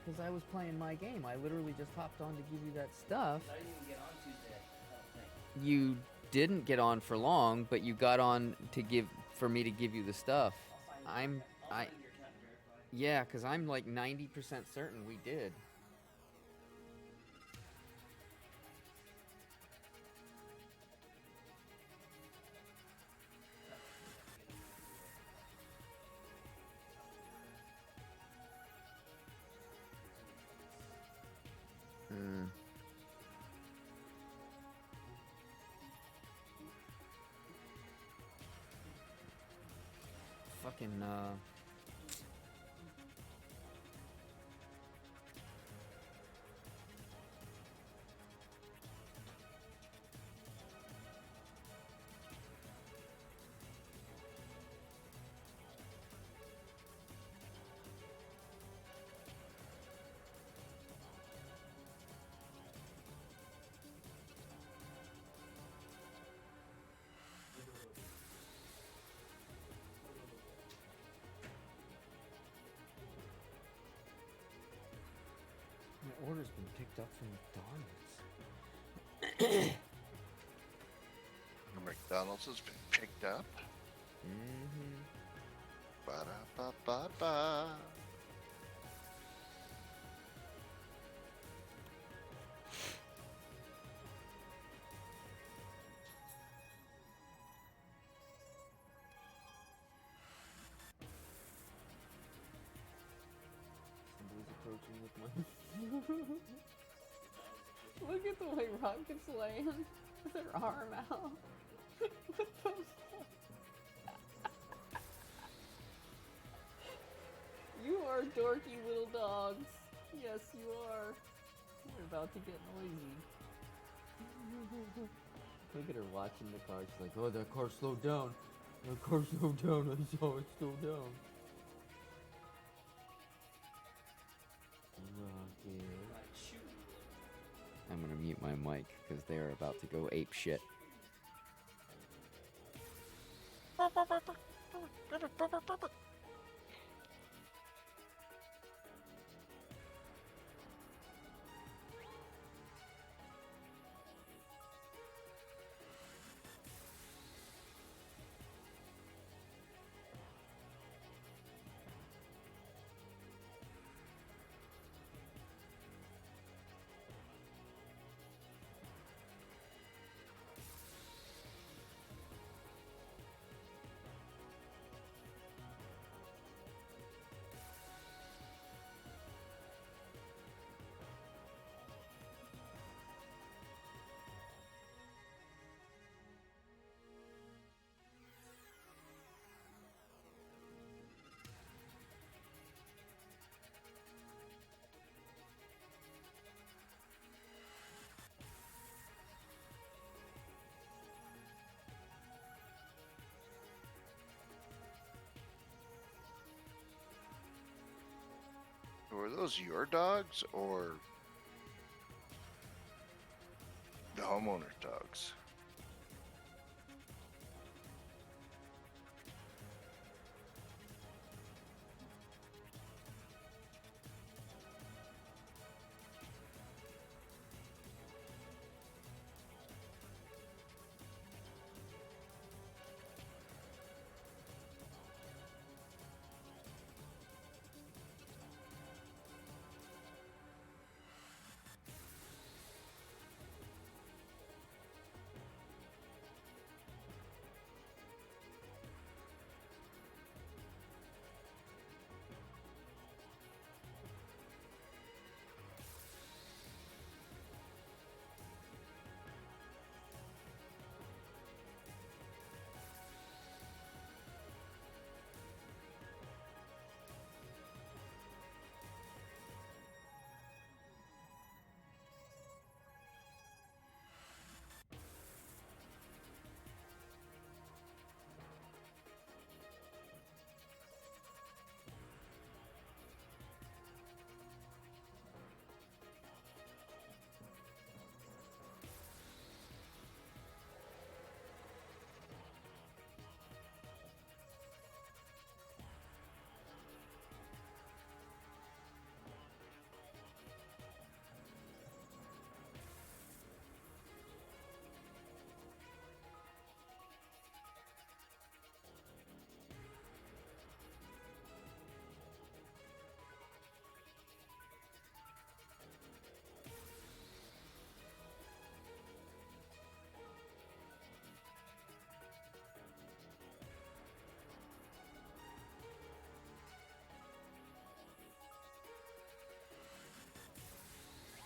Because I was playing my game. I literally just hopped on to give you that stuff. I didn't even get on Tuesday. I don't think. You didn't get on for long, but you got on for me to give you the stuff. I'll find your account and verify. Yeah, because I'm like 90% certain we did. Hmm. Fucking, my order's been picked up from McDonald's. McDonald's has been picked up. Mm-hmm. Ba-da-ba-ba-ba. Somebody's approaching with my... Look at the way rockets land with their arm out. What the fuck? You are dorky little dogs. Yes, you are. You're about to get noisy. Look at her watching the car. She's like, oh, that car slowed down. That car slowed down. I saw it slow down. Rocket. Like, shoot. I'm gonna mute my mic because they are about to go ape shit. Were those your dogs or the homeowner's dogs?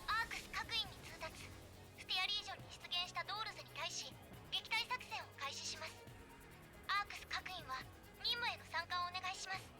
アークス各員に通達。ステアリージョンに出現したドールズに対し撃退作戦を開始します。アークス各員は任務への参加をお願いします。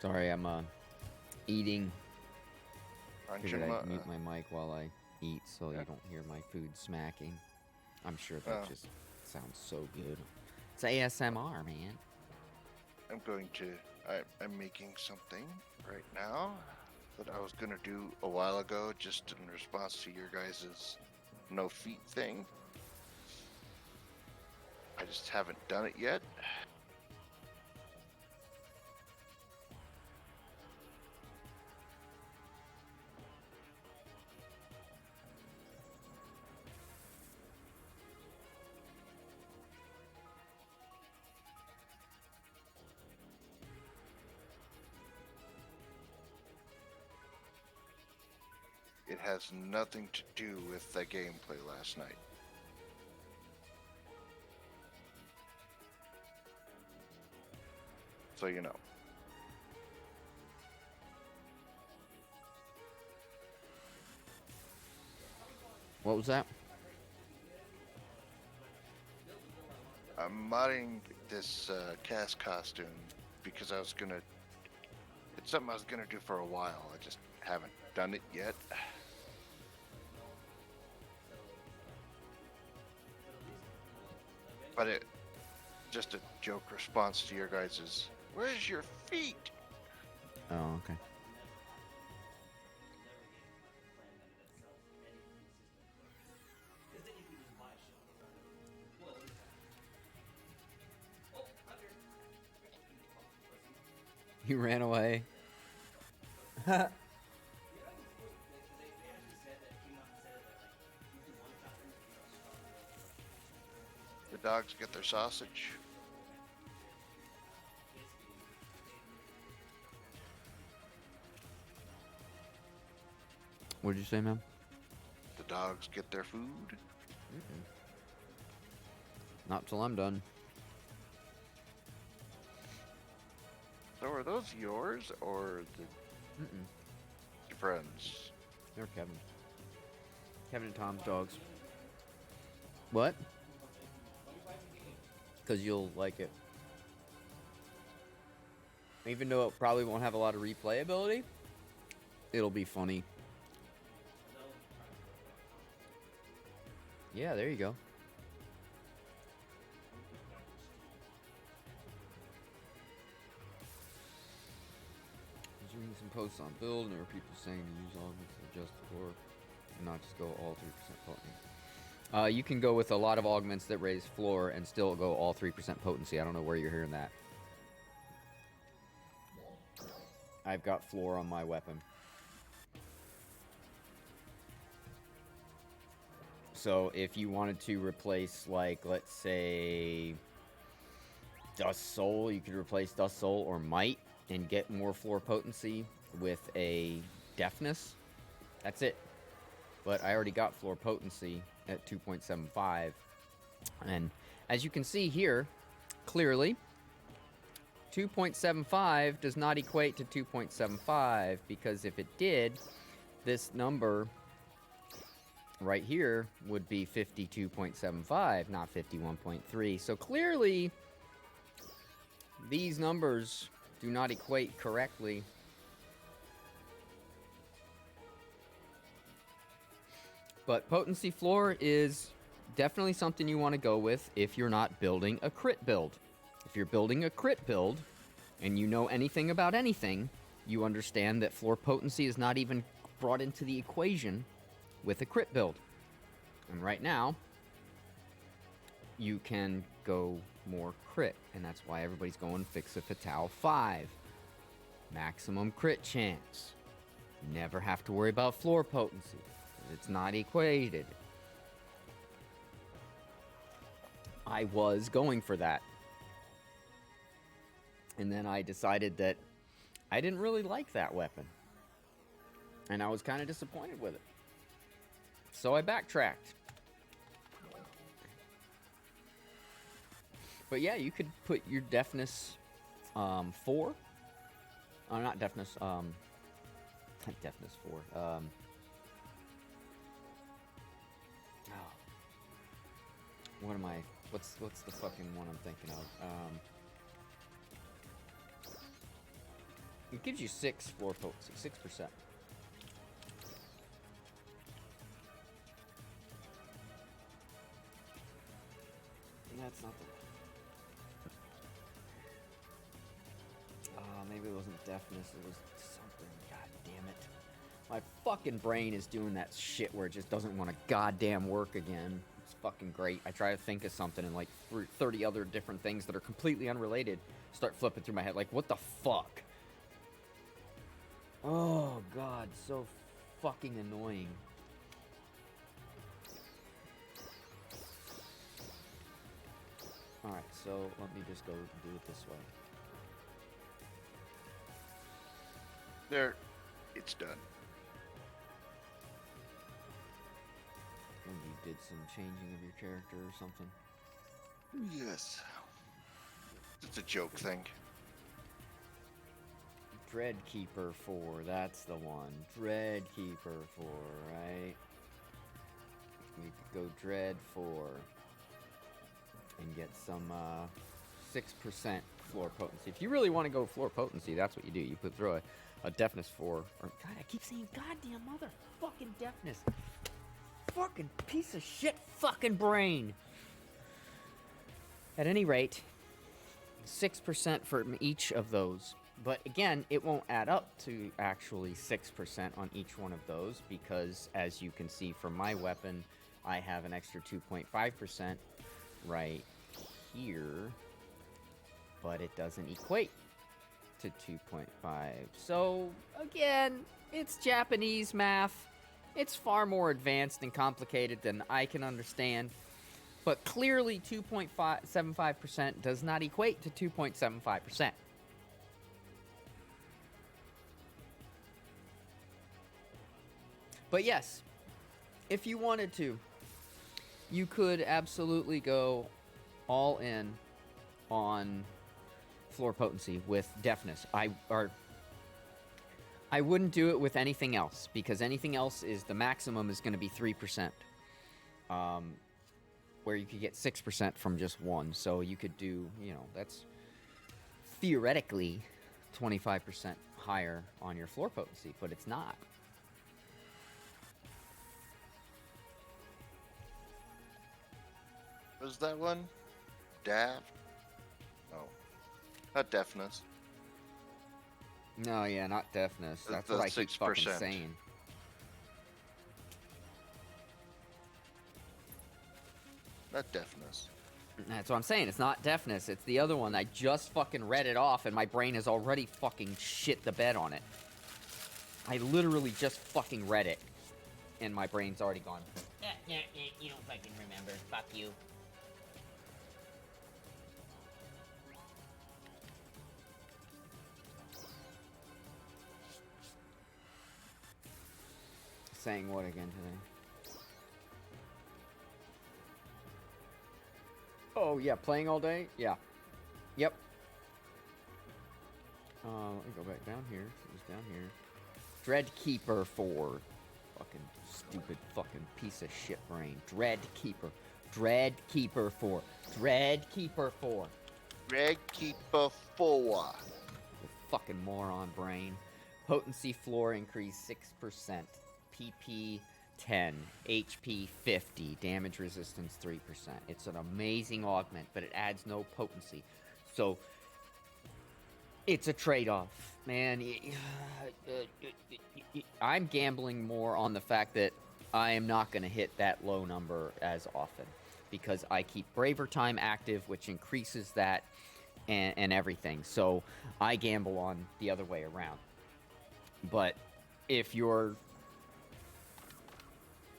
Sorry, I'm eating. Figured Anjima, I'd mute my mic while I eat so you don't hear my food smacking. I'm sure that just sounds so good. It's ASMR, man. I'm going to. I'm making something right now that I was gonna do a while ago, just in response to your guys' no feet thing. I just haven't done it yet. It has nothing to do with the gameplay last night. So you know. What was that? I'm modding this cast costume because I was gonna. It's something I was gonna do for a while. I just haven't done it yet. But it just a joke response to your guys's. Where's your feet? Oh, okay. He ran away. The dogs get their sausage. What did you say, ma'am? The dogs get their food. Not till I'm done. So are those yours or your friends? They're Kevin. Kevin and Tom's dogs. What? Because you'll like it. Even though it probably won't have a lot of replayability, it'll be funny. Yeah, there you go. I was reading some posts on build, and there were people saying to use augments to adjust the floor and not just go all 3% potency. You can go with a lot of augments that raise floor and still go all 3% potency. I don't know where you're hearing that. I've got floor on my weapon. So if you wanted to replace, like, let's say, Dust Soul, you could replace Dust Soul or Might and get more floor potency with a Deafness. That's it. But I already got floor potency at 2.75. And as you can see here, clearly, 2.75 does not equate to 2.75, because if it did, this number right here would be 52.75, not 51.3. So clearly, these numbers do not equate correctly. But potency floor is definitely something you want to go with if you're not building a crit build. If you're building a crit build and you know anything about anything, you understand that floor potency is not even brought into the equation with a crit build. And right now, you can go more crit, and that's why everybody's going Fix a Fatal 5. Maximum crit chance. Never have to worry about floor potency. It's not equated. I was going for that. And then I decided that I didn't really like that weapon. And I was kind of disappointed with it. So I backtracked. But yeah, you could put your Deafness 4. Not Deafness, Deafness 4. What am I? What's the fucking one I'm thinking of? It gives you 6 floor potency, 6%. That's not the one. Maybe it wasn't deafness, it was something. God damn it. My fucking brain is doing that shit where it just doesn't want to goddamn work again. It's fucking great. I try to think of something and like 30 other different things that are completely unrelated start flipping through my head. Like, what the fuck? Oh, God, so fucking annoying. Alright, so let me just go do it this way. There, it's done. When you did some changing of your character or something. Yes. It's a joke thing. Dreadkeeper 4, that's the one. Dreadkeeper 4, right? We could go Dread 4 and get some 6% floor potency. If you really want to go floor potency, that's what you do. You put throw a deafness 4. Or God, I keep saying goddamn motherfucking deafness. Fucking piece of shit fucking brain. At any rate, 6% for each of those. But again, it won't add up to actually 6% on each one of those because, as you can see from my weapon, I have an extra 2.5% right here, but it doesn't equate to 2.5. So, again, it's Japanese math. It's far more advanced and complicated than I can understand. But clearly 2.75% does not equate to 2.75%. But yes, if you wanted to, you could absolutely go all in on floor potency with deafness. I wouldn't do it with anything else because anything else is the maximum is going to be 3%. Where you could get 6% from just one. So you could do, that's theoretically 25% higher on your floor potency, but it's not. Was that one? Daft? No. Not deafness. No, yeah, not deafness. That's The what I keep fucking 6%. saying. Not deafness. That's what I'm saying. It's not deafness. It's the other one. I just fucking read it off, and my brain has already fucking shit the bed on it. I literally just fucking read it, and my brain's already gone. You don't fucking remember. Fuck you. Saying what again today? Oh, yeah, playing all day? Yeah. Yep. Let me go back down here. It was down here. Dreadkeeper 4. Fucking stupid fucking piece of shit brain. Dreadkeeper. Dreadkeeper 4. Dreadkeeper 4. Red Keeper 4. The fucking moron brain. Potency floor increase 6%. PP 10. HP 50. Damage resistance 3%. It's an amazing augment, but it adds no potency. So, it's a trade-off. Man, I'm gambling more on the fact that I am not going to hit that low number as often. Because I keep Braver Time active, which increases that and everything. So, I gamble on the other way around. But if you're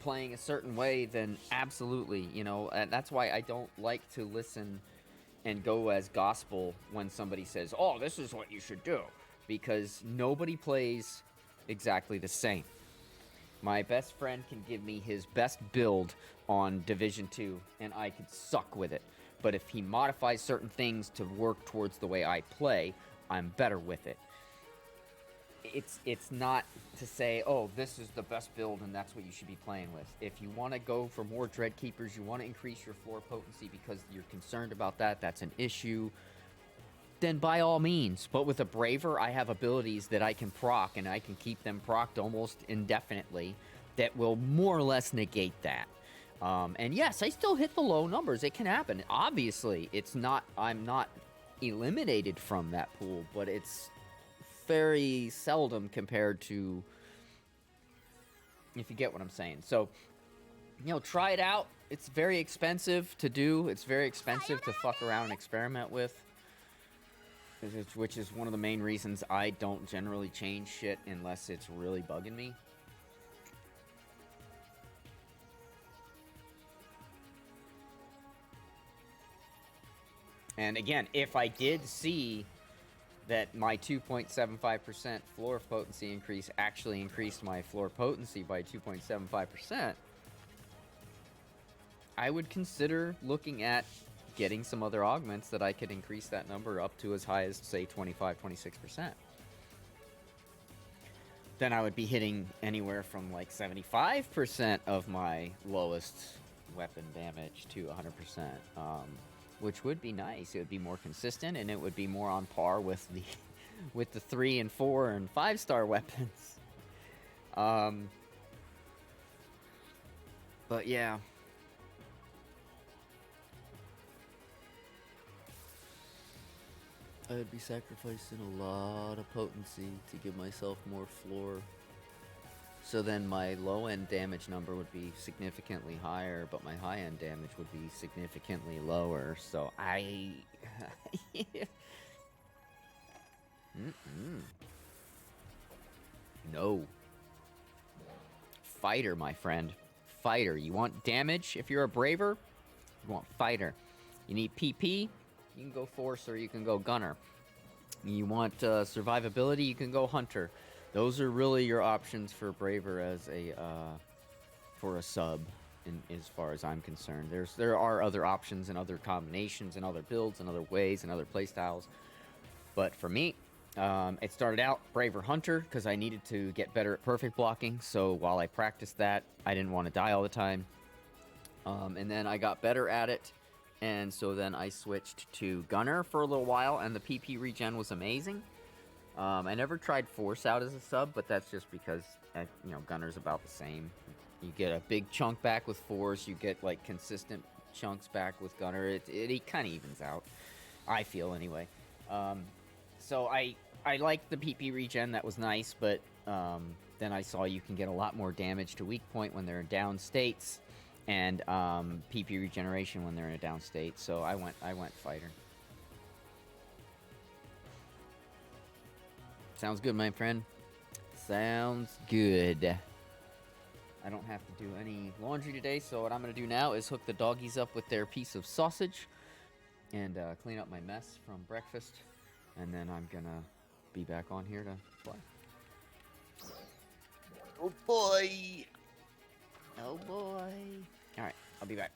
playing a certain way, then absolutely, and that's why I don't like to listen and go as gospel when somebody says, oh, this is what you should do, because nobody plays exactly the same. My best friend can give me his best build on Division 2, and I could suck with it. But if he modifies certain things to work towards the way I play, I'm better with it. It's not to say, oh, this is the best build and that's what you should be playing with. If you want to go for more Dreadkeepers, you want to increase your floor potency because you're concerned about that, that's an issue, then by all means. But with a Braver, I have abilities that I can proc, and I can keep them procced almost indefinitely that will more or less negate that. And yes, I still hit the low numbers. It can happen. Obviously, it's not, I'm not eliminated from that pool, but it's very seldom compared to, if you get what I'm saying. So, you know, try it out. It's very expensive to do. It's very expensive to fuck around and experiment with, which is one of the main reasons I don't generally change shit unless it's really bugging me. And again, if I did see that my 2.75% floor potency increase actually increased my floor potency by 2.75%, I would consider looking at getting some other augments that I could increase that number up to as high as, say, 25, 26%. Then I would be hitting anywhere from like 75% of my lowest weapon damage to 100%. Which would be nice. It would be more consistent, and it would be more on par with the with the 3 and 4 and 5-star weapons. But yeah. I would be sacrificing a lot of potency to give myself more floor. So then my low-end damage number would be significantly higher, but my high-end damage would be significantly lower. So No. Fighter, my friend. Fighter. You want damage if you're a Braver? You want Fighter. You need PP? You can go Force or you can go Gunner. You want survivability? You can go Hunter. Those are really your options for Braver as a for a sub, as far as I'm concerned. There are other options and other combinations and other builds and other ways and other playstyles. But for me, it started out Braver Hunter because I needed to get better at perfect blocking. So while I practiced that, I didn't want to die all the time. And then I got better at it. And so then I switched to Gunner for a little while, and the PP regen was amazing. I never tried Force out as a sub, but that's just because, Gunner's about the same. You get a big chunk back with Force, you get, like, consistent chunks back with Gunner. It kind of evens out, I feel, anyway. So I liked the PP regen, that was nice, but then I saw you can get a lot more damage to weak point when they're in down states, and PP regeneration when they're in a down state, so I went Fighter. Sounds good, my friend. Sounds good. I don't have to do any laundry today, so what I'm going to do now is hook the doggies up with their piece of sausage and clean up my mess from breakfast, and then I'm going to be back on here to play. Oh boy! Oh boy. Alright, I'll be back.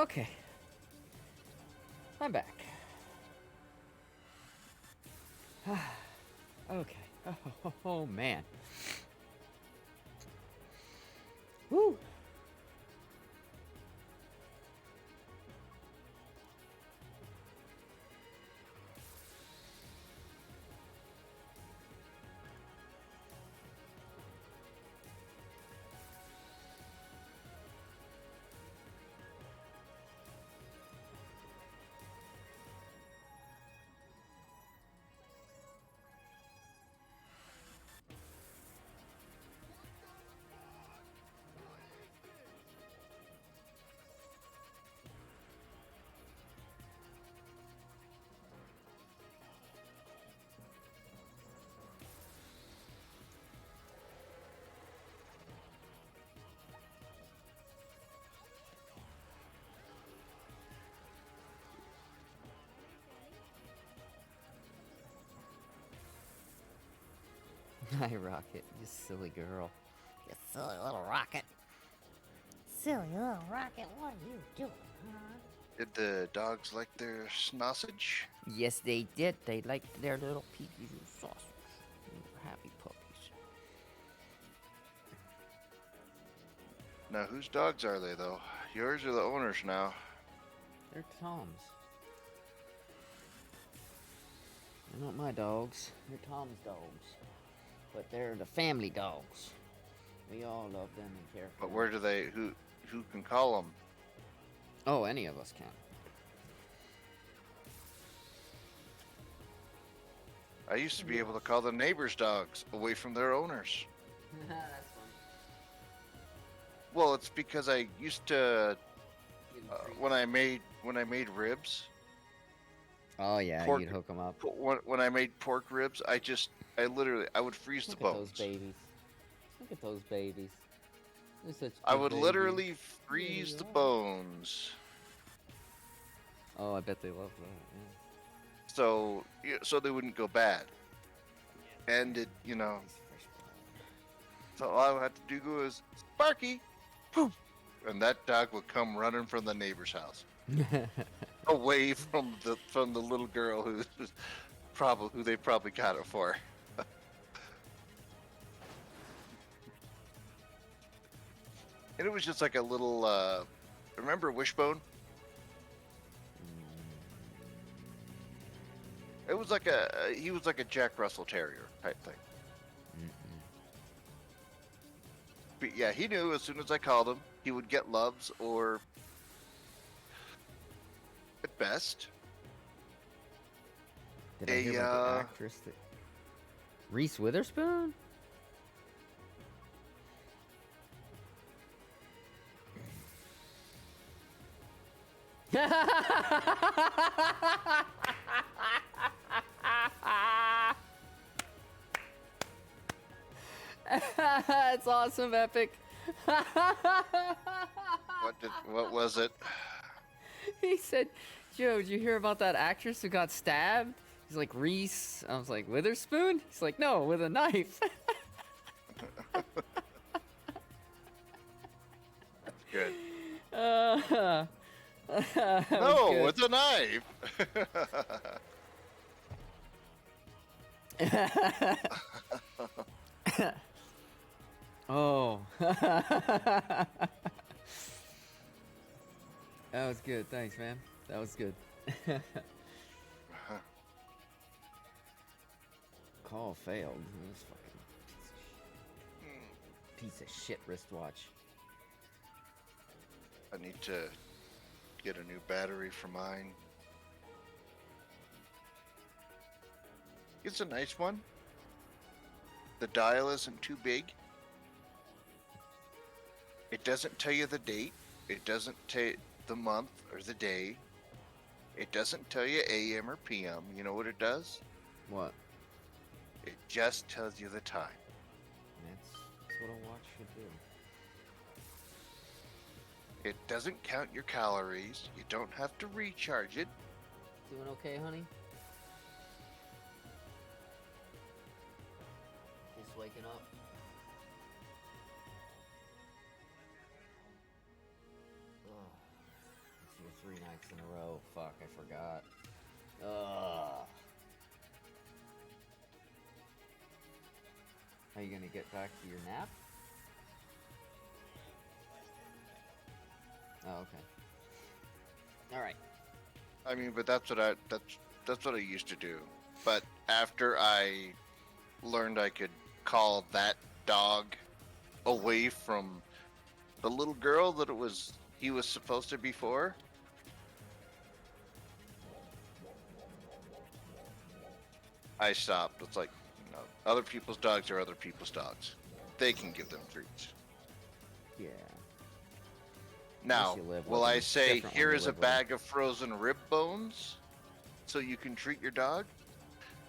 Okay. I'm back. Okay. Oh, man. Woo. Hi, Rocket. You silly girl. You silly little rocket. Silly little rocket, what are you doing, huh? Did the dogs like their sausage? Yes, they did. They liked their little piggies and sausage. They were happy puppies. Now, whose dogs are they, though? Yours or the owner's now? They're Tom's. They're not my dogs. They're Tom's dogs. But they're the family dogs. We all love them and care for But them. where do they? Who can call them? Oh, any of us can. I used to be able to call the neighbors' dogs away from their owners. That's funny. Well, it's because I used to when I made ribs. Oh yeah, pork- you'd hook them up. When I made pork ribs, I would freeze Look the at bones. those babies. Look at those babies. They're such I good would babies. literally freeze the bones. Oh, I bet they love that. So they wouldn't go bad. And it, Yeah. so all I had to do was Sparky, poof, and that dog would come running from the neighbor's house, away from the little girl who they probably got it for. And it was just like a little. Remember Wishbone? It was like he was like a Jack Russell Terrier type thing. But yeah, he knew as soon as I called him, he would get loves or, at best, Did I hear about the actress that... Reese Witherspoon? That's awesome, Epic. what was it? He said, Joe, did you hear about that actress who got stabbed? He's like, Reese. I was like, Witherspoon? He's like, no, with a knife. Good. That was No, good. with a knife. Oh. That was good. Thanks, man. That was good. Call failed. This fucking piece of shit wristwatch. I need to get a new battery for mine. It's a nice one. The dial isn't too big. It doesn't tell you the date. It doesn't tell the month or the day. It doesn't tell you AM or PM. You know what it does? What? It just tells you the time. That's what a watch should do. It doesn't count your calories. You don't have to recharge it. Doing okay, honey? Just waking up. 3 nights in a row. Fuck, I forgot. Ugh. Are you gonna get back to your nap? Oh, okay. All right. I mean, but that's what I used to do. But after I learned I could call that dog away from the little girl that he was supposed to be for, I stopped. It's like, you know, other people's dogs are other people's dogs. They can give them treats. Yeah. Now, you live will with I them. say, Different when here you is a live with them. bag of frozen rib bones so you can treat your dog?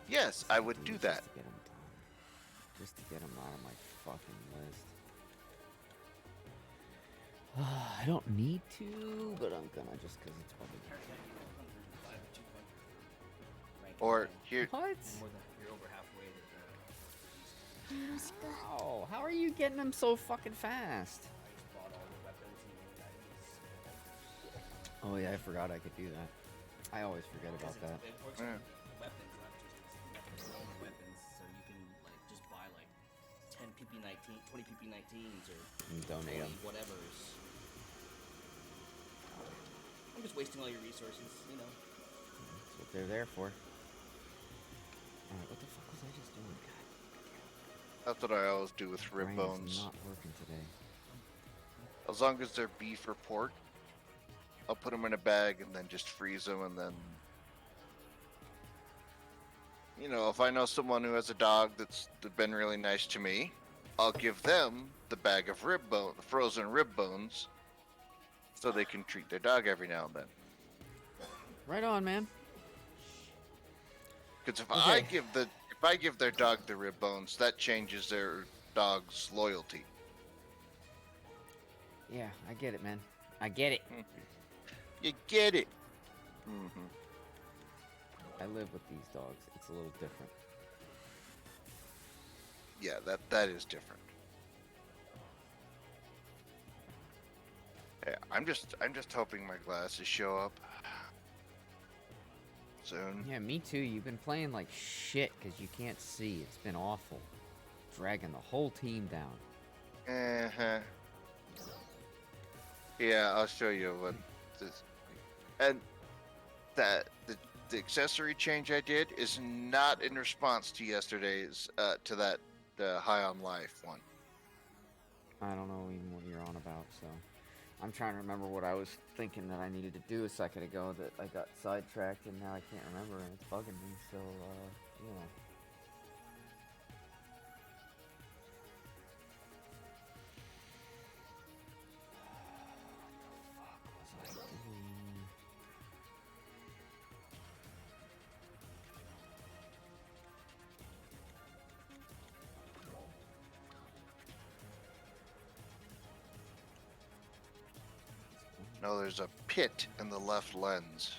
Yes, I would do Dude, that. Just to get him done. Just to get him out of my fucking list. I don't need to, but I'm gonna just because it's public. Or here, What? More than you're over halfway with Oh, how are you getting them so fucking fast? I just bought all the weapons and Oh yeah, I forgot I could do that. I always forget about that. It works Yeah. with weapons, not just weapons. So you can like just buy like 10 PP19, 20 PP19s or And donate 20 them. whatever's. I'm just wasting all your resources, you know. That's what they're there for. Alright, what the fuck was I just doing? God, that's what I always do with rib brain bones. is not working today. As long as they're beef or pork, I'll put them in a bag and then just freeze them. And then, you know, if I know someone who has a dog that's been really nice to me, I'll give them the bag of frozen rib bones, so they can treat their dog every now and then. Right on, man. Because if Okay. I give their dog the rib bones, that changes their dog's loyalty. Yeah, I get it, man. I get it. You get it? Mm-hmm. I live with these dogs. It's a little different. Yeah, that is different. Yeah, I'm just hoping my glasses show up soon. Yeah, me too. You've been playing like shit because you can't see. It's been awful. Dragging the whole team down. Uh-huh. Yeah, I'll show you what this. And the accessory change I did is not in response to yesterday's to that High on Life one. I don't know even what you're on about, so I'm trying to remember what I was thinking that I needed to do a second ago that I got sidetracked and now I can't remember and it's bugging me, so yeah. What the fuck was I doing? No, there's a pit in the left lens.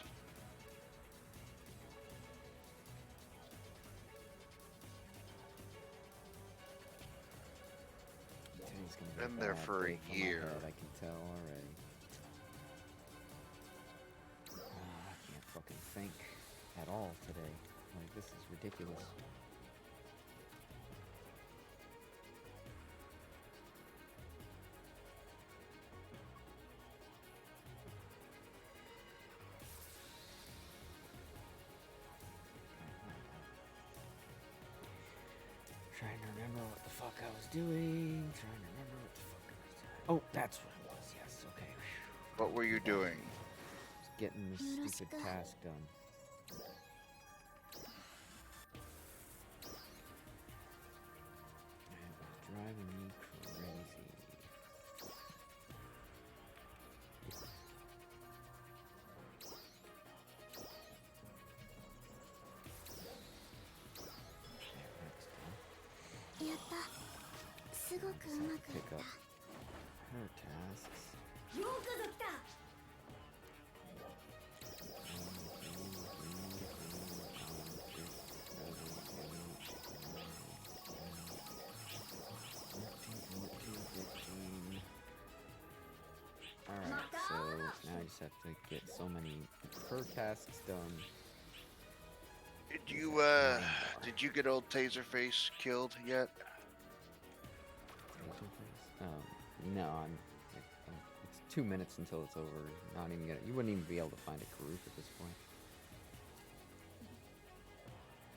Today's gonna be Been there bad for a day my year. head, I can tell already. I can't fucking think at all today. Like, this is ridiculous. Trying to remember what the fuck I was doing. Trying to remember what the fuck I was doing. Oh, that's what it was. Yes, okay. What were you doing? Just getting this stupid task done. And it was driving me crazy. There, that's done. やったすごくうまくい Pick った up her tasks. よくぞ来た Alright, so now I just just have to get so many per tasks done. Did you get old Taserface killed yet? No, it's 2 minutes until it's over. Not even gonna. You wouldn't even be able to find a group at this point.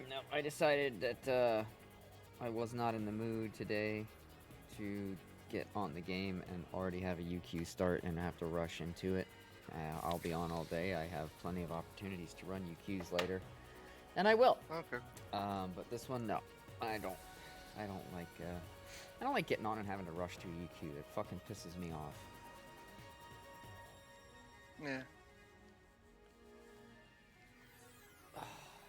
No, I decided that I was not in the mood today to get on the game and already have a UQ start and have to rush into it. I'll be on all day. I have plenty of opportunities to run UQs later, and I will. Okay. But this one, no, I don't like. I don't like getting on and having to rush to UQ. It fucking pisses me off. Yeah.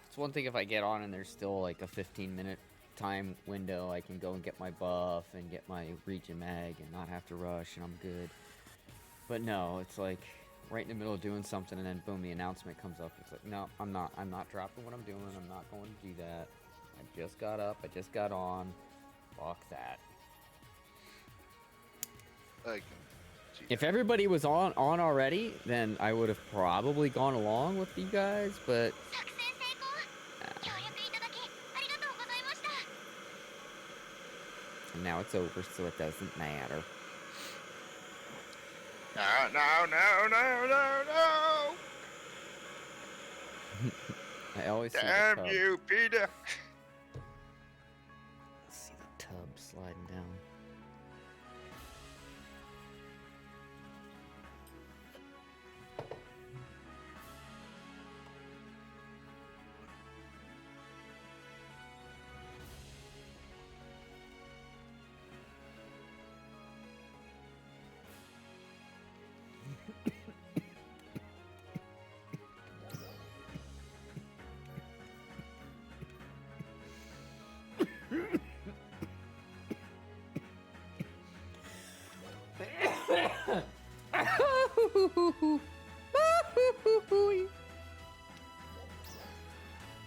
It's one thing if I get on and there's still like a 15-minute time window, I can go and get my buff and get my region mag and not have to rush and I'm good. But no, it's like right in the middle of doing something and then boom, the announcement comes up. It's like, no, I'm not dropping what I'm doing. I'm not going to do that. I just got up. I just got on. Fuck that. I can see If that. everybody was on already, then I would have probably gone along with you guys, but 作戦成功協力いただきありがとうございました now it's over, so it doesn't matter. No, no, no, no, no, no! I always see the Damn tub. you, Peter! See the tub sliding down.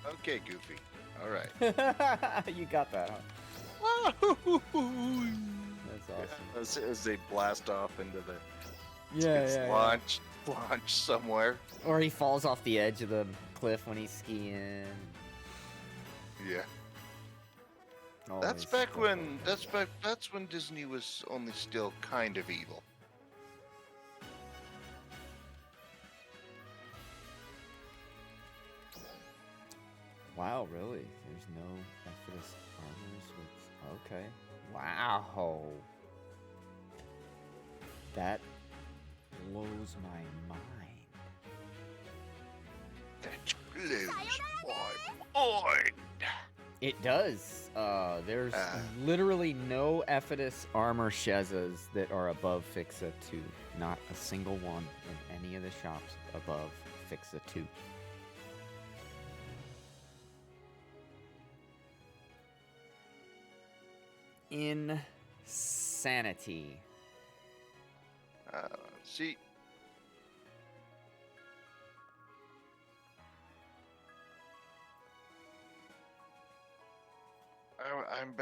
Okay, Goofy. Alright. You got that, huh? That's awesome. As they blast off into the Yeah, launch somewhere. Or he falls off the edge of the cliff when he's skiing. Yeah. Always That's back stuff when like that. that's when Disney was only still kind of evil. Wow, really? There's no Ephesus armors with... Okay. Wow. That blows my mind. That blows my mind. It does. There's Ah. literally no Ephesus armor Shezas that are above Fixa 2. Not a single one in any of the shops above Fixa 2. Insanity. See,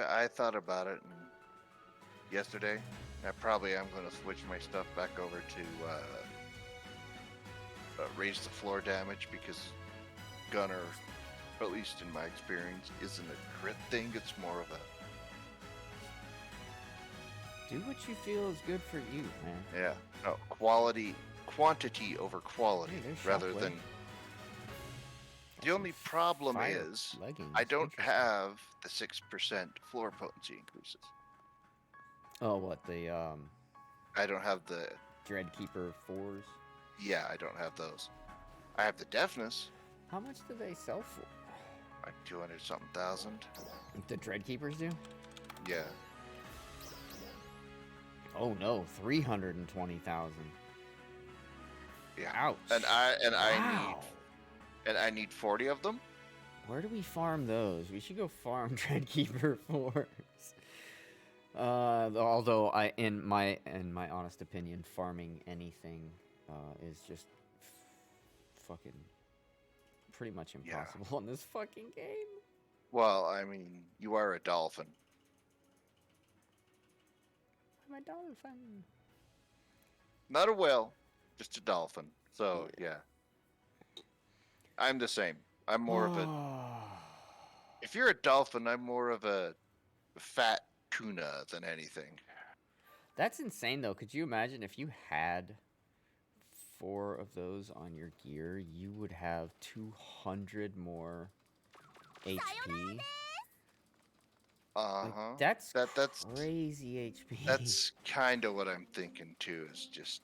I thought about it yesterday. I probably am going to switch my stuff back over to raise the floor damage because Gunner, at least in my experience, isn't a crit thing. It's more of a Do what you feel is good for you, man. yeah, no quantity over quality Hey, there's rather Shockwave. than. The only problem Fire is leggings. I don't Interesting. have the 6% floor potency increases. Oh, what the I don't have the Dreadkeeper 4s? yeah, I don't have those. I have the deafness, How much do they sell for? like 200 something thousand. The Dreadkeepers do? Yeah. Oh no, 320,000. Yeah. Ouch. And Wow. I need 40 of them. Where do we farm those? We should go farm Dreadkeeper 4s. Although in my honest opinion, farming anything is just fucking pretty much Yeah. impossible in this fucking game. Well, I mean, you are a dolphin. I'm a dolphin. Not a whale, just a dolphin. So yeah, I'm the same. I'm more of a. If you're a dolphin, I'm more of a fat tuna than anything. That's insane, though. Could you imagine if you had 4 of those on your gear, you would have 200 more HP? Uh huh. That's That's crazy HP. that's kind of what I'm thinking too. Is just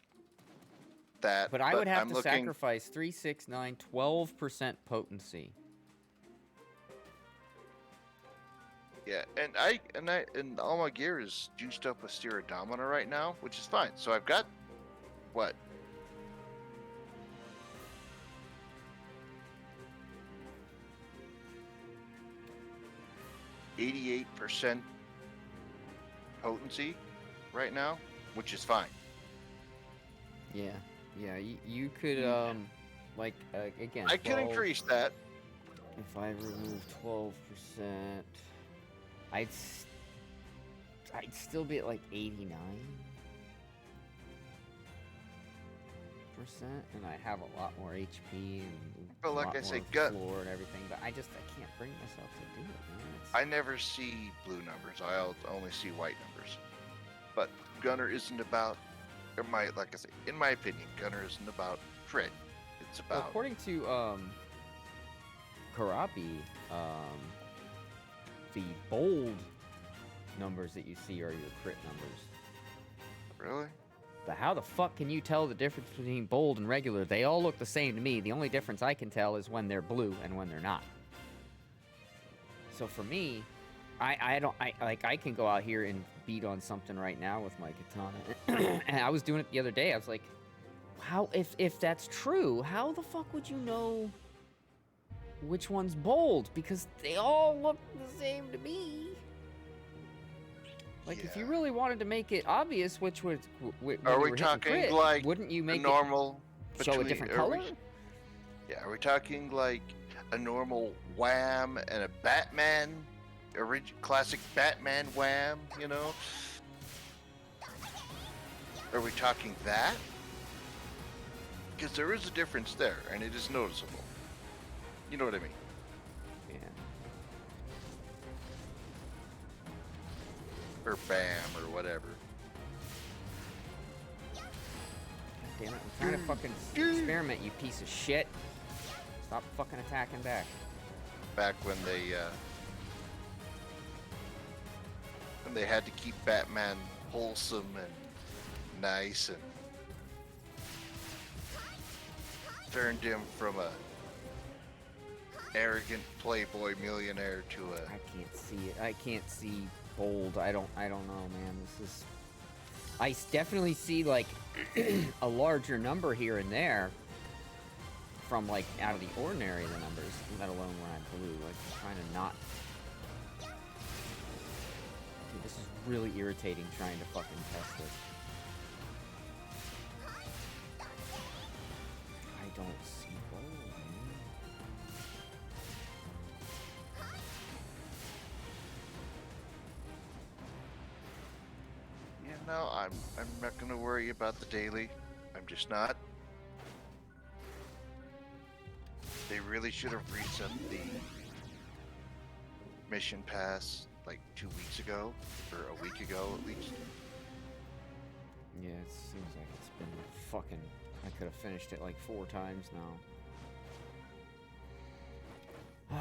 that. But I would have I'm to looking. sacrifice 3, 6, 9, 12% potency. Yeah, and all my gear is juiced up with Stereodomina right now, which is fine. So I've got what? %88 potency right now, which is fine. Yeah, yeah. You could like again. I can 12 increase that. If I remove 12%, I'd still be at like 89%, and I have a lot more HP and But a like lot I say, more floor and everything. But I can't bring myself to do it, man. I never see blue numbers. I'll only see white numbers. But Gunner isn't about, like I say, in my opinion, Gunner isn't about crit. It's Well, about. according to Karabi, the bold numbers that you see are your crit numbers. Really? But how the fuck can you tell the difference between bold and regular? They all look the same to me. The only difference I can tell is when they're blue and when they're not. So for me, I can go out here and beat on something right now with my katana. And I was doing it the other day. I was like, how if that's true, how the fuck would you know which one's bold? Because they all look the same to me. Like, if you Yeah. really wanted to make it obvious which was when Are you we were hitting talking crit, like wouldn't you a make normal it show a between- different are color? Yeah, are we talking like a normal wham and a Batman, classic Batman wham? You know? Are we talking that? Because there is a difference there, and it is noticeable. You know what I mean? Yeah. Or bam, or whatever. Damn it, I'm trying to fucking experiment, you piece of shit. Stop fucking attacking back. Back when they had to keep Batman wholesome and nice, and turned him from a arrogant playboy millionaire to a. I can't see it. I can't see bold. I don't know, man. This is. Definitely see like a larger number here and there from like out of the ordinary of the numbers, let alone when I blew. Like I'm trying to not. Dude, this is really irritating trying to fucking test it. I don't see bold, man. Yeah, no, I'm not gonna worry about the daily. I'm just not. They really should have reset the mission pass like 2 weeks ago, or a week ago at least. Yeah, it seems like it's been fucking. I could have finished it like 4 times now.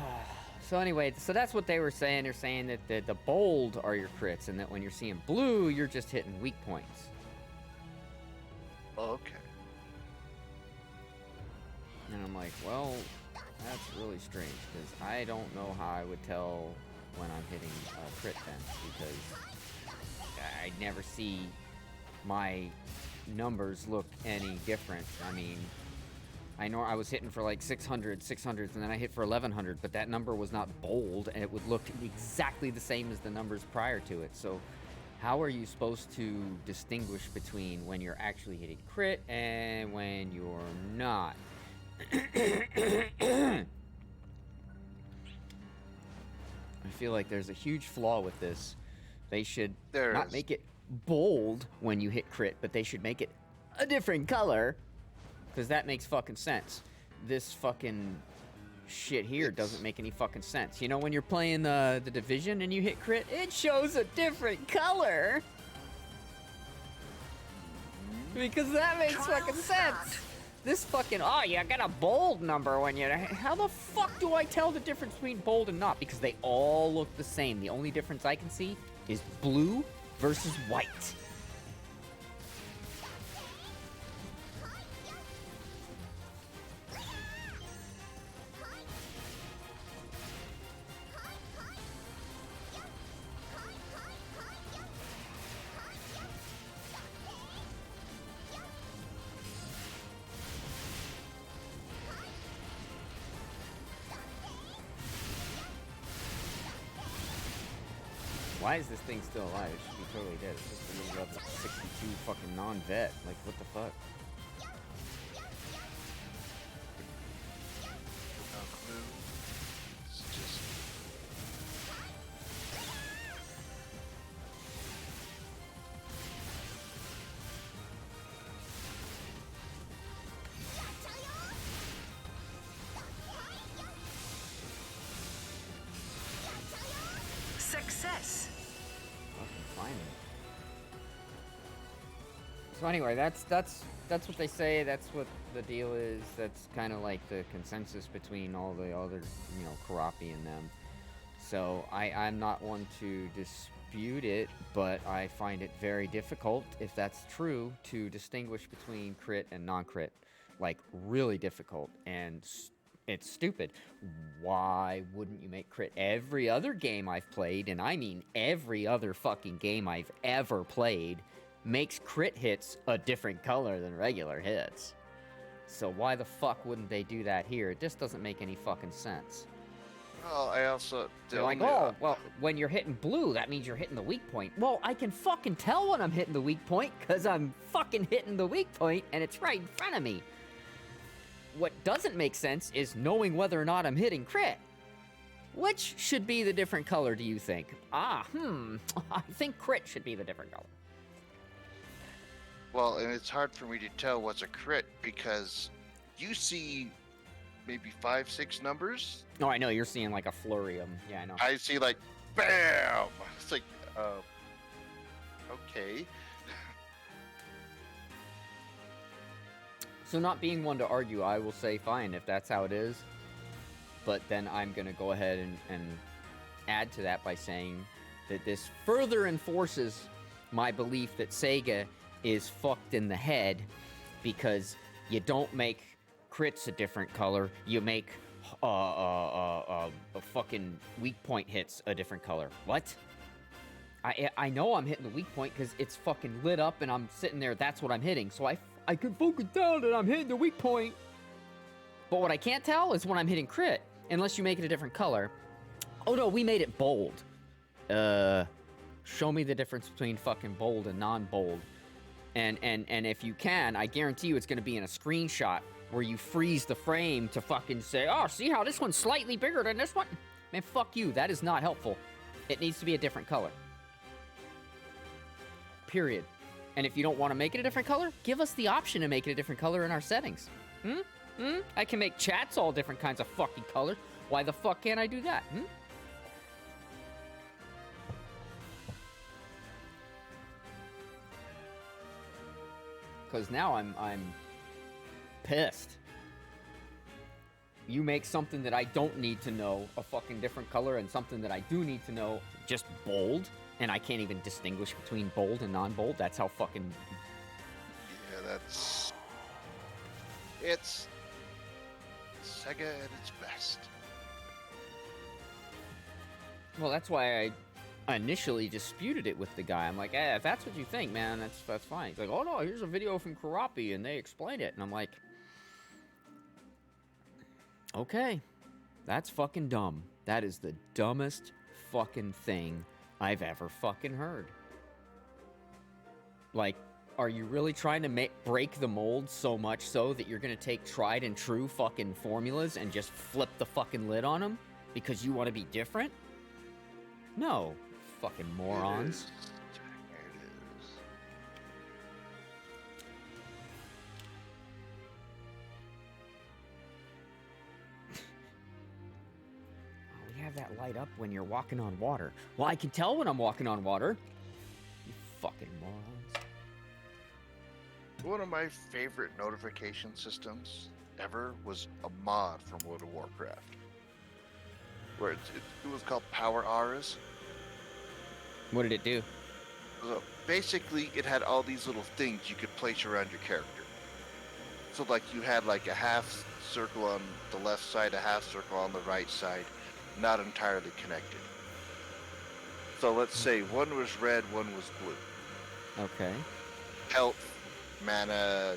So anyway, so that's what they were saying. They're saying that the bold are your crits, and that when you're seeing blue, you're just hitting weak points. Okay. And I'm like, well, that's really strange, because I don't know how I would tell when I'm hitting a crit then, because I never see my numbers look any different. I mean, I know I was hitting for like 600s, and then I hit for 1100, but that number was not bold, and it would look exactly the same as the numbers prior to it. So how are you supposed to distinguish between when you're actually hitting crit and when you're not? I feel like there's a huge flaw with this. They should There not is. make it bold when you hit crit, but they should make it a different color Because that makes fucking sense. This fucking shit here doesn't make any fucking sense. You know, when you're playing the Division and you hit crit, it shows a different color. Because that makes fucking sense. This fucking, oh, you got a bold number when you, how the fuck do I tell the difference between bold and not? Because they all look the same. The only difference I can see is blue versus white. Why is this thing still alive? It should be totally dead. It's just a little level 62 fucking non-vet. Like, what the fuck? No clue. It's just. Success. Fucking find it. So anyway, that's what they say. That's what the deal is. That's kind of like the consensus between all the other, you know, Karapi and them. So I'm not one to dispute it, but I find it very difficult, if that's true, to distinguish between crit and non-crit. Like, really difficult, and it's stupid. Why wouldn't you make crit? Every other game I've played, and I mean every other fucking game I've ever played, makes crit hits a different color than regular hits. So why the fuck wouldn't they do that here? It just doesn't make any fucking sense. Well, I also. They're like, oh, well, when you're hitting blue, that means you're hitting the weak point. Well, I can fucking tell when I'm hitting the weak point, because I'm fucking hitting the weak point, and it's right in front of me. What doesn't make sense is knowing whether or not I'm hitting crit. Which should be the different color, do you think? I think crit should be the different color. Well, and it's hard for me to tell what's a crit because you see maybe 5, 6 numbers. Oh, I know, you're seeing like a flurry of them. Yeah, I know. I see like, bam! It's like, okay. So not being one to argue, I will say fine if that's how it is. But then I'm going to go ahead and add to that by saying that this further enforces my belief that Sega is fucked in the head because you don't make crits a different color, you make fucking weak point hits a different color. What? I know I'm hitting the weak point because it's fucking lit up and I'm sitting there, that's what I'm hitting. So I can fucking tell that I'm hitting the weak point. But what I can't tell is when I'm hitting crit, unless you make it a different color. Oh no, we made it bold. Show me the difference between fucking bold and non-bold. And if you can, I guarantee you it's gonna be in a screenshot where you freeze the frame to fucking say, oh, see how this one's slightly bigger than this one? Man, fuck you, that is not helpful. It needs to be a different color. Period. And if you don't want to make it a different color, give us the option to make it a different color in our settings. I can make chats all different kinds of fucking colors. Why the fuck can't I do that? Because now I'm pissed. You make something that I don't need to know a fucking different color and something that I do need to know just bold, and I can't even distinguish between bold and non-bold. That's how fucking... Yeah, that's... It's... Sega at its best. Well, that's why I initially disputed it with the guy. I'm like, if that's what you think, man, that's fine. He's like, oh no, here's a video from Karapi, and they explain it. And I'm like... Okay, that's fucking dumb. That is the dumbest fucking thing I've ever fucking heard. Like, are you really trying to break the mold so much so that you're gonna take tried and true fucking formulas and just flip the fucking lid on them because you want to be different? No, fucking morons. It is. have that light up when you're walking on water? Well, I can tell when I'm walking on water. You fucking morons. One of my favorite notification systems ever was a mod from World of Warcraft, where it was called Power Auras. What did it do? So basically, it had all these little things you could place around your character. So like you had like a half circle on the left side, a half circle on the right side, not entirely connected. So let's say one was red, one was blue. Okay. Health, mana,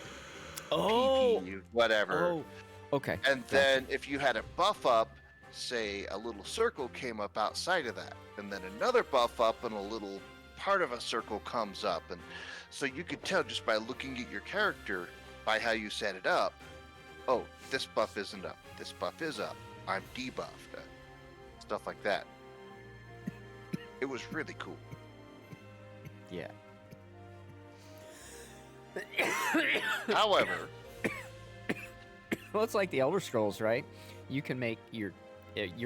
Oh! PP, whatever. Oh, okay. And then if you had a buff up, say a little circle came up outside of that, and then another buff up and a little part of a circle comes up. And so you could tell just by looking at your character, by how you set it up, oh, this buff isn't up, this buff is up, I'm debuffed, stuff like that. It was really cool. Yeah. However, Well, it's like the Elder Scrolls, right? You can make your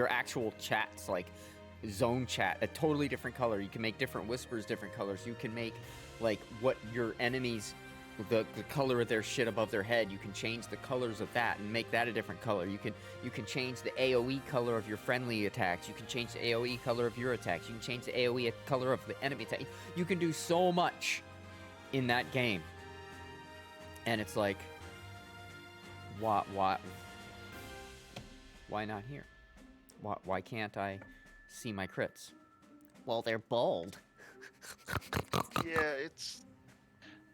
actual chats, like zone chat, a totally different color. You can make different whispers different colors. You can make like what your enemies, the color of their shit above their head, you can change the colors of that and make that a different color. You can change the AoE color of your friendly attacks. You can change the AoE color of your attacks. You can change the AoE color of the enemy attack. You can do so much in that game. And it's like, why not here? Why can't I see my crits? Well, they're bold. yeah,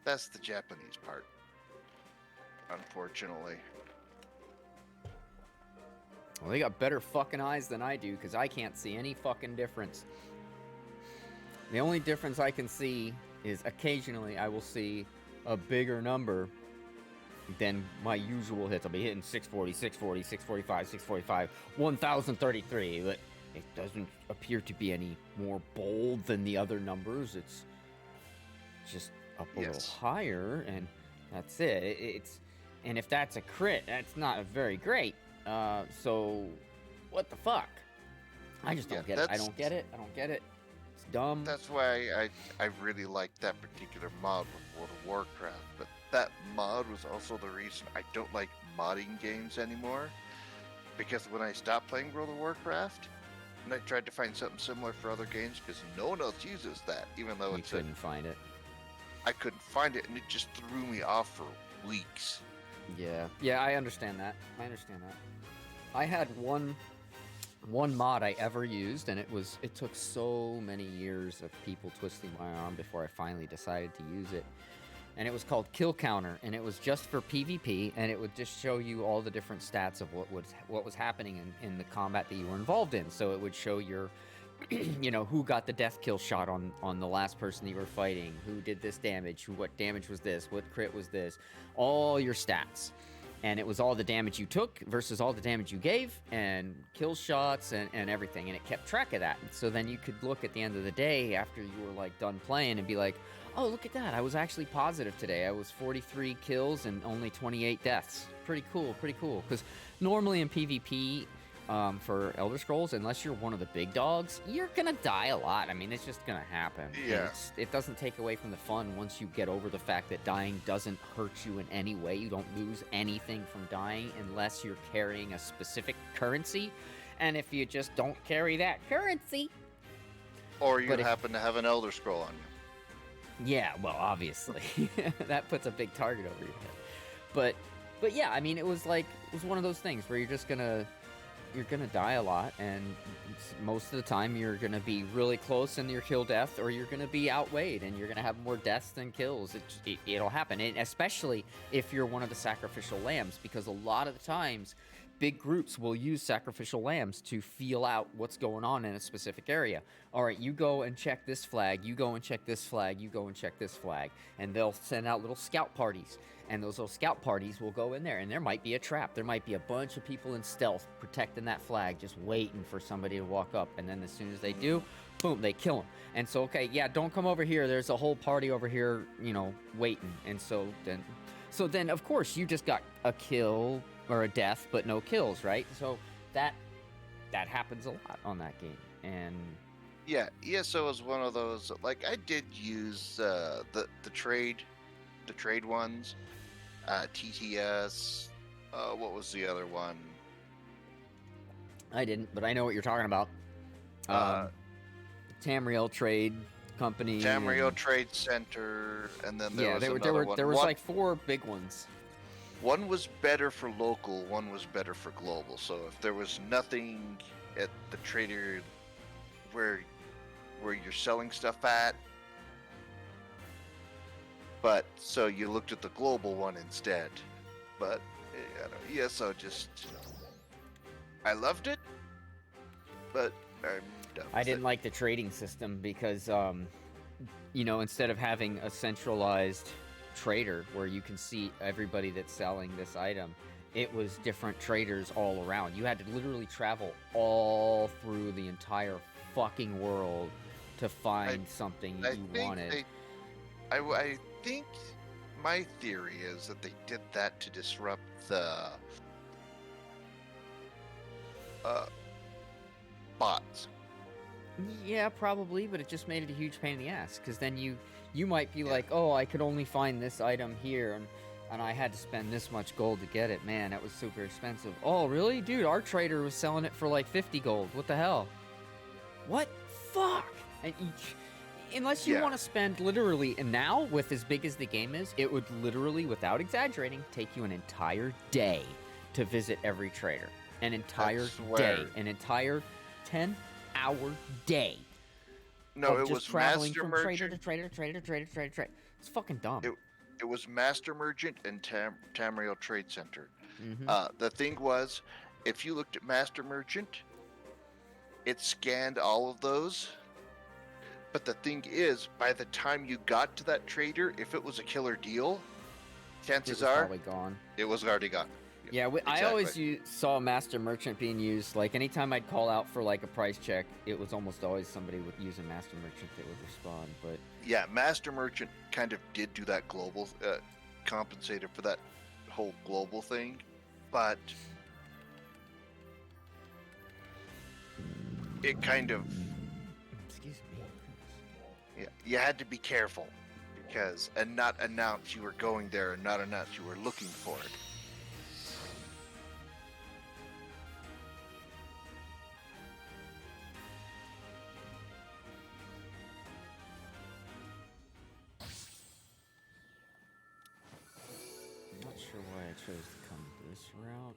that's the Japanese part, unfortunately. Well, they got better fucking eyes than I do, because I can't see any fucking difference. The only difference I can see is occasionally I will see a bigger number than my usual hits. I'll be hitting 640, 640, 645, 645, 1033, but it doesn't appear to be any more bold than the other numbers. It's just up a little higher, and that's it. And if that's a crit, that's not very great. So what the fuck? I just don't get it. I don't get it. It's dumb. That's why I really like that particular mod with World of Warcraft. But that mod was also the reason I don't like modding games anymore. Because when I stopped playing World of Warcraft, and I tried to find something similar for other games, because no one else uses that, even though You couldn't find it. I couldn't find it, and it just threw me off for weeks. Yeah, I understand that. I had one mod I ever used, and it took so many years of people twisting my arm before I finally decided to use it. And it was called Kill Counter, and it was just for PvP, and it would just show you all the different stats of what was happening in the combat that you were involved in. So it would show your who got the death kill shot on the last person that you were fighting, who did this damage, what damage was this, what crit was this, all your stats. And it was all the damage you took versus all the damage you gave, and kill shots and everything, and it kept track of that. So then you could look at the end of the day after you were like done playing and be like, oh, look at that, I was actually positive today. I was 43 kills and only 28 deaths. Pretty cool. Because normally in PvP, for Elder Scrolls, unless you're one of the big dogs, you're gonna die a lot. I mean, it's just gonna happen. Yeah. It doesn't take away from the fun once you get over the fact that dying doesn't hurt you in any way. You don't lose anything from dying unless you're carrying a specific currency. And if you just don't carry that currency... Or you happen to have an Elder Scroll on you. Yeah, well, obviously. That puts a big target over your head. But yeah, I mean, it was one of those things where you're gonna die a lot, and most of the time you're gonna be really close in your kill death, or you're gonna be outweighed and you're gonna have more deaths than kills. It'll happen, and especially if you're one of the sacrificial lambs, because a lot of the times big groups will use sacrificial lambs to feel out what's going on in a specific area. All right, you go and check this flag, you go and check this flag, you go and check this flag, and they'll send out little scout parties. And those little scout parties will go in there, and there might be a trap. There might be a bunch of people in stealth protecting that flag, just waiting for somebody to walk up. And then as soon as they do, boom, they kill them. And so, okay, yeah, don't come over here. There's a whole party over here, waiting. And so then, of course, you just got a kill or a death, but no kills, right? So that that happens a lot on that game. And Yeah, ESO is one of those. Like I did use the trade ones, TTS. What was the other one? I didn't, but I know what you're talking about. Uh, Tamriel Trade Company. Tamriel and- Trade Center, and then there Yeah, was there another were one. there was one, like 4 big ones. one was better for local, one was better for global. So if there was nothing at the trader where you're selling stuff at, but so you looked at the global one instead. But ESO just, I loved it, but I'm done. I with didn't it. like the trading system because, you know, instead of having a centralized trader where you can see everybody that's selling this item, it was different traders all around. You had to literally travel all through the entire fucking world to find something I you think wanted. I think my theory is that they did that to disrupt the bots. Yeah, probably, but it just made it a huge pain in the ass. Because then you might be like, oh, I could only find this item here, and I had to spend this much gold to get it. Man, that was super expensive. Oh, really? Dude, our trader was selling it for like 50 gold. What the hell? What? Fuck! And unless you Yeah. want to spend literally, and now, with as big as the game is, it would literally, without exaggerating, take you an entire day to visit every trader. An entire swear. day. An entire 10-hour day. No, of it just was traveling Master from Merchant. trader to trader to trader to trader to trader to trader. It's fucking dumb. It was Master Merchant and Tamriel Trade Center. Mhm. The thing was, if you looked at Master Merchant, it scanned all of those. But the thing is, by the time you got to that trader, if it was a killer deal, It chances was are probably gone. it was already gone. Yeah, I exactly. always saw Master Merchant being used. Like, anytime I'd call out for, like, a price check, it was almost always somebody with using Master Merchant that would respond. But Yeah, Master Merchant kind of did do that global, compensated for that whole global thing, but it kind of, excuse me. yeah, you had to be careful because, and not announce you were going there and not announce you were looking for it. I'm not sure why I chose to come this route.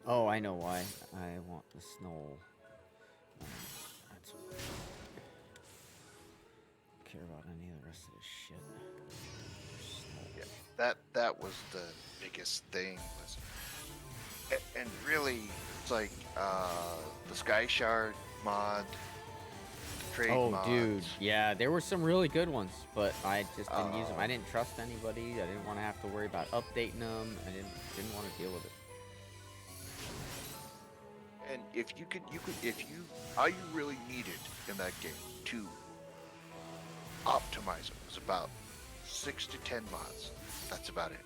Oh, I know why. I want the snow. That's why. Don't care about any of the rest of this shit. Yeah, that was the biggest thing was, and really, it's like the Sky Shard mod, the trade Oh, mods. dude, yeah, there were some really good ones, but I just didn't use them. I Oh. didn't trust anybody. I didn't want to have to worry about updating them. I didn't want to deal with it. And if all you really needed in that game to optimize it was about 6 to 10 mods. That's about it.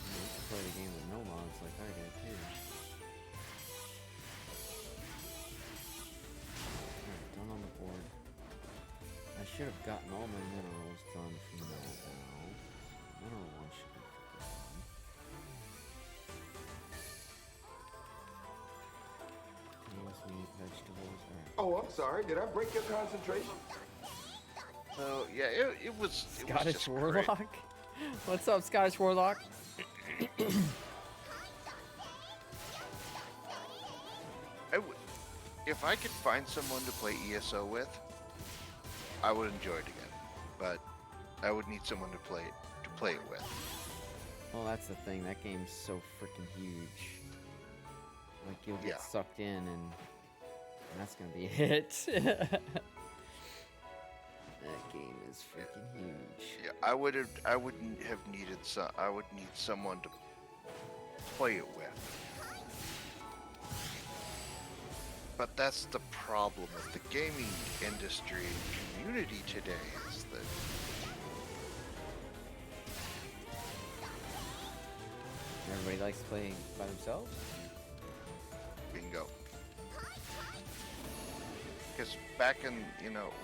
You can play the game with no mods like I did too. Alright, done on the board. I should have gotten all my minerals done from that now. Mineral one should be fucking done. Meals, meat, vegetables. Alright. Oh, I'm sorry. Did I break your concentration? So yeah, it was Scottish just Warlock? great. What's up, Scottish Warlock? If I could find someone to play ESO with, I would enjoy it again. But I would need someone to play it with. Well, that's the thing. That game's so freaking huge. Like, you'll get Yeah. sucked in, and that's gonna be it. That game is freaking huge. Yeah, I wouldn't have needed I would need someone to play it with. But that's the problem with the gaming industry and community today is that Everybody likes playing by themselves? Bingo. Because back in,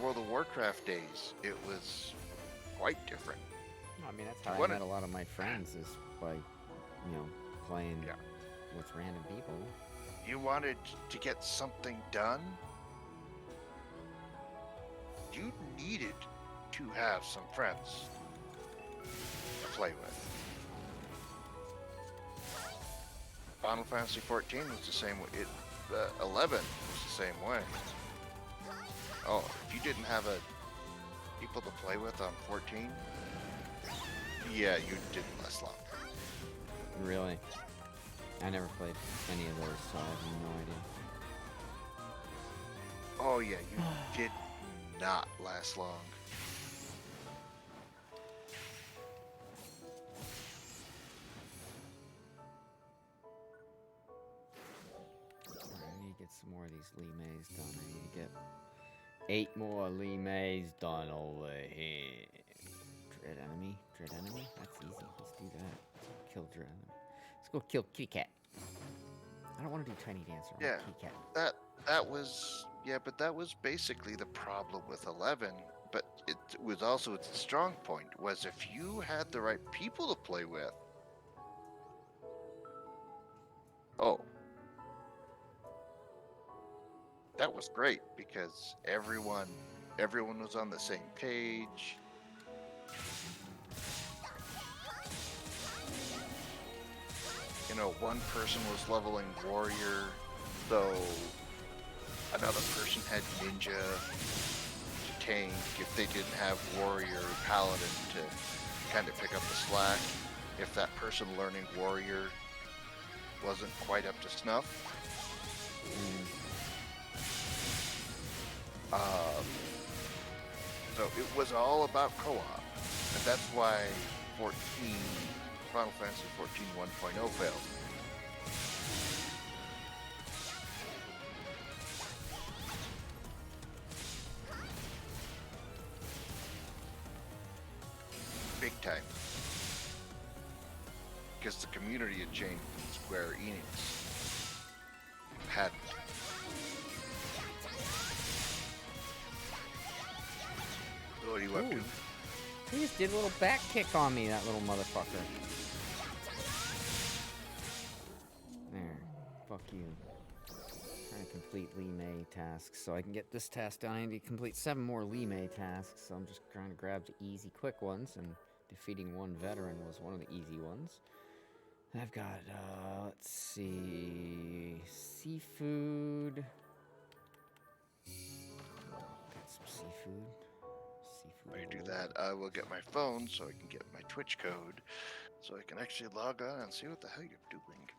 World of Warcraft days, it was quite different. No, I mean, that's how I What met a lot of my friends, is by, playing Yeah. with random people. You wanted to get something done, you needed to have some friends to play with. Final Fantasy 14 was the same way. 11 was the same way. Oh, if you didn't have people to play with on 14, yeah, you didn't last long. Really? I never played any of those, so I have no idea. Oh yeah, you did not last long. Alright, I need to get some more of these Lee Mays done. I need to get 8 more Lee Mays done over here. Dread enemy? Dread enemy? That's easy. Let's do that. Kill Dread enemy. Let's go kill Kitty Cat. I don't want to do Tiny Dancer. I Yeah. want Kitty Cat. But that was basically the problem with 11. But it was also its strong point, was if you had the right people to play with. Oh. That was great because everyone was on the same page. One person was leveling warrior, so another person had ninja to tank if they didn't have warrior or paladin to kind of pick up the slack. If that person learning warrior wasn't quite up to snuff. So it was all about co-op, and that's why Final Fantasy 14 1.0 failed. Big time. Because the community had changed Square Enix. Hadn't. So what are you up to? He just did a little back kick on me, that little motherfucker. There. Fuck you. Trying to complete Lee May tasks. So I can get this task done, I need to complete 7 more Lee May tasks. So I'm just trying to grab the easy, quick ones, and defeating one veteran was one of the easy ones. I've got, let's see, seafood. Got some seafood. While you do that, I will get my phone so I can get my Twitch code so I can actually log on and see what the hell you're doing.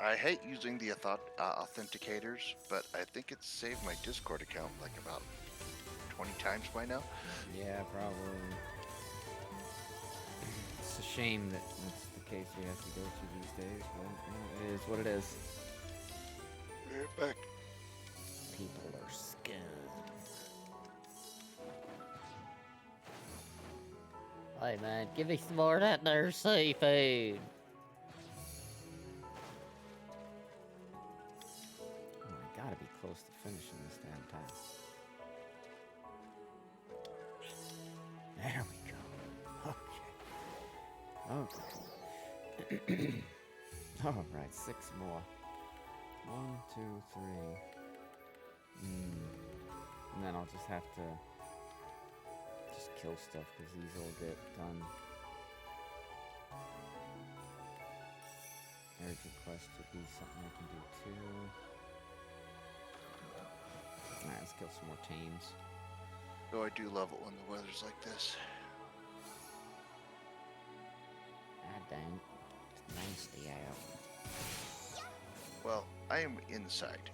I hate using the authenticators, but I think it's saved my Discord account like about 20 times by now. Yeah, probably. It's a shame that that's the case we have to go through these days, but it is what it is. Right back. People are scum. Hey man, give me some more of that there seafood. Oh, I gotta be close to finishing this damn task. There we go. Okay. Alright, 6 more. 1, 2, 3. And then I'll just have to kill stuff because these will get done. Urgent quest would be something I can do too. Alright, let's kill some more tames. So I do love it when the weather's like this. I don't. It's nasty out. Well, I am inside.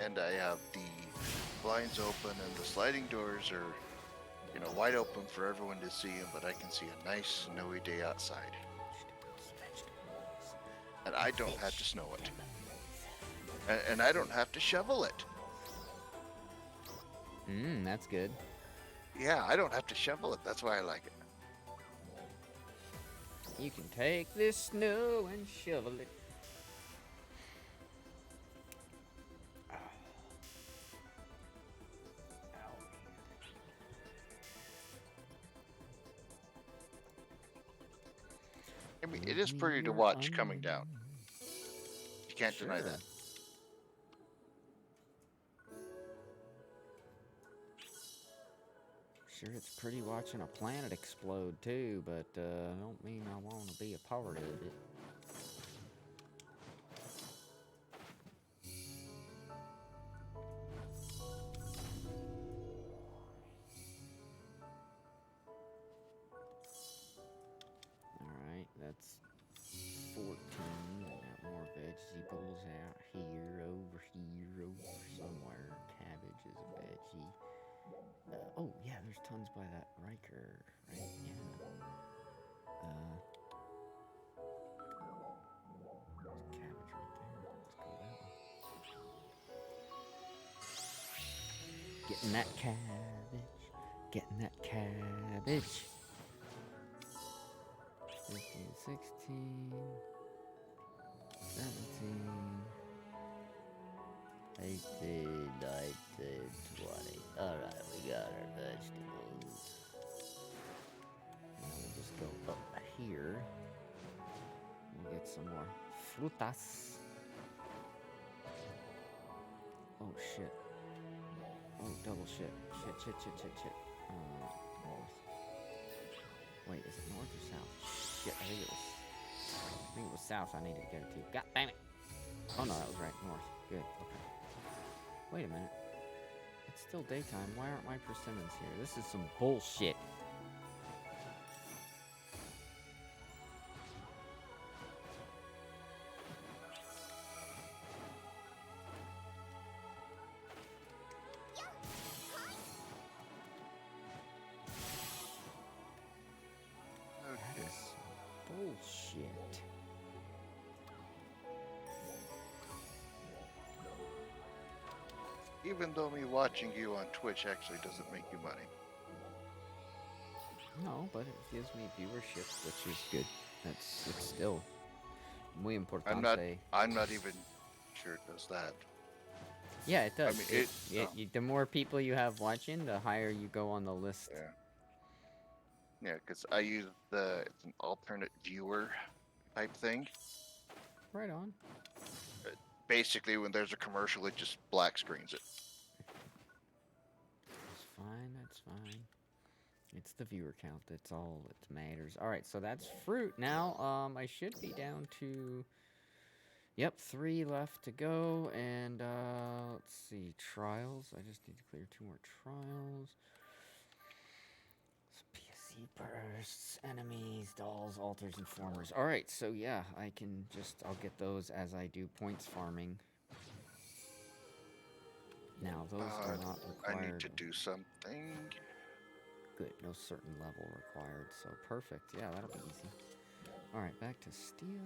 And I have the blinds open and the sliding doors are, wide open for everyone to see, but I can see a nice snowy day outside. And I don't have to snow it. And I don't have to shovel it. That's good. Yeah, I don't have to shovel it. That's why I like it. You can take this snow and shovel it. Oh. I mean, it is pretty to watch coming down. You can't deny Sure. that. Sure, it's pretty watching a planet explode too, but don't mean I want to be a part of it. Alright, that's 14. I got more vegetables out here, over somewhere. Cabbage is a veggie. Oh, yeah, there's tons by that Riker, right? Yeah. There's a cabbage right there. Let's go that way. Getting that cabbage. Getting that cabbage. 15, 16, 17, 18, 19, 20. Alright, we got our vegetables. Now we'll just go up here. We'll get some more frutas. Oh shit. Oh, double shit. Shit. North. Wait, is it north or south? Shit, I think it was south I needed to go to. God damn it! Oh no, that was right. North. Good. Okay. Wait a minute. It's still daytime. Why aren't my persimmons here? This is some bullshit. That is bullshit. Even though me watching you on Twitch actually doesn't make you money. No, but it gives me viewership, which is good. It's still muy importante. I'm not even sure it does that. Yeah, it does. mean, The more people you have watching, the higher you go on the list. Yeah. Yeah, because I use it's an alternate viewer type thing. Right on. Basically, when there's a commercial, it just black screens it. That's fine. That's fine. It's the viewer count. That's all that matters. All right, so that's fruit. Now, I should be down to. Yep, 3 left to go, and let's see, trials. I just need to clear 2 more trials. PSC bursts, enemies, dolls, altars, informers. All right, so yeah, I'll get those as I do points farming. Now those are not required. I need to do something. Good, no certain level required, so perfect. Yeah, that'll be easy. All right, back to Stia.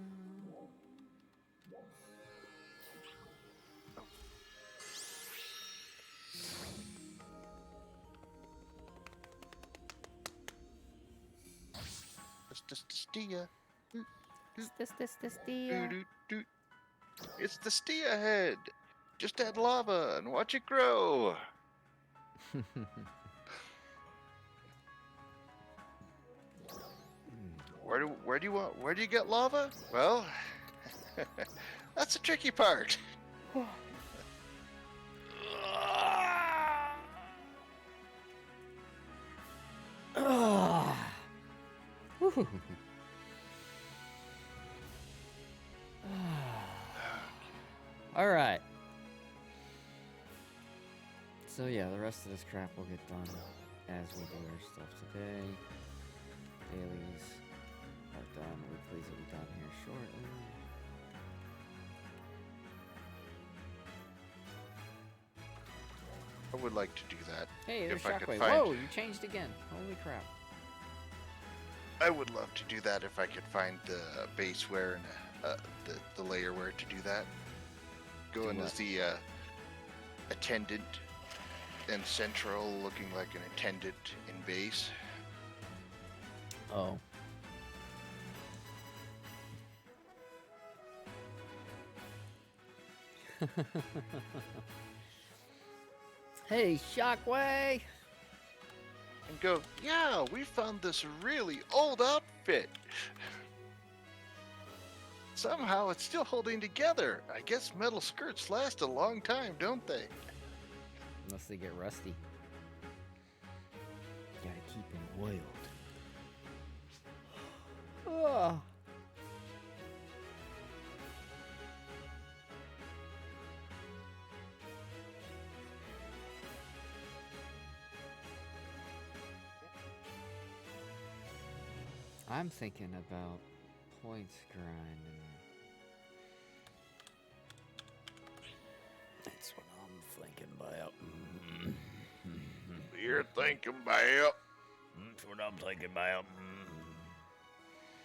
Stia. Stia. Doo-doo-doo. It's the Stia head. Just add lava and watch it grow. Where do you get lava? Well, that's the tricky part. All right. So yeah, the rest of this crap will get done as we do our stuff today. Dailies are done. Weeklies will be done here shortly. I would like to do that. Hey, there's if I could Shockwave. find- Whoa, you changed again. Holy crap. I would love to do that if I could find the baseware and the layerware to do that. Go Do in what? as the attendant and central, looking like an attendant in base. Oh. Hey, Shockwave! And go, yeah, we found this really old outfit. Somehow it's still holding together. I guess metal skirts last a long time, don't they? Unless they get rusty. Gotta keep them oiled. Ah. I'm thinking about points grinding. That's what I'm thinking about. You're thinking about. That's what I'm thinking about.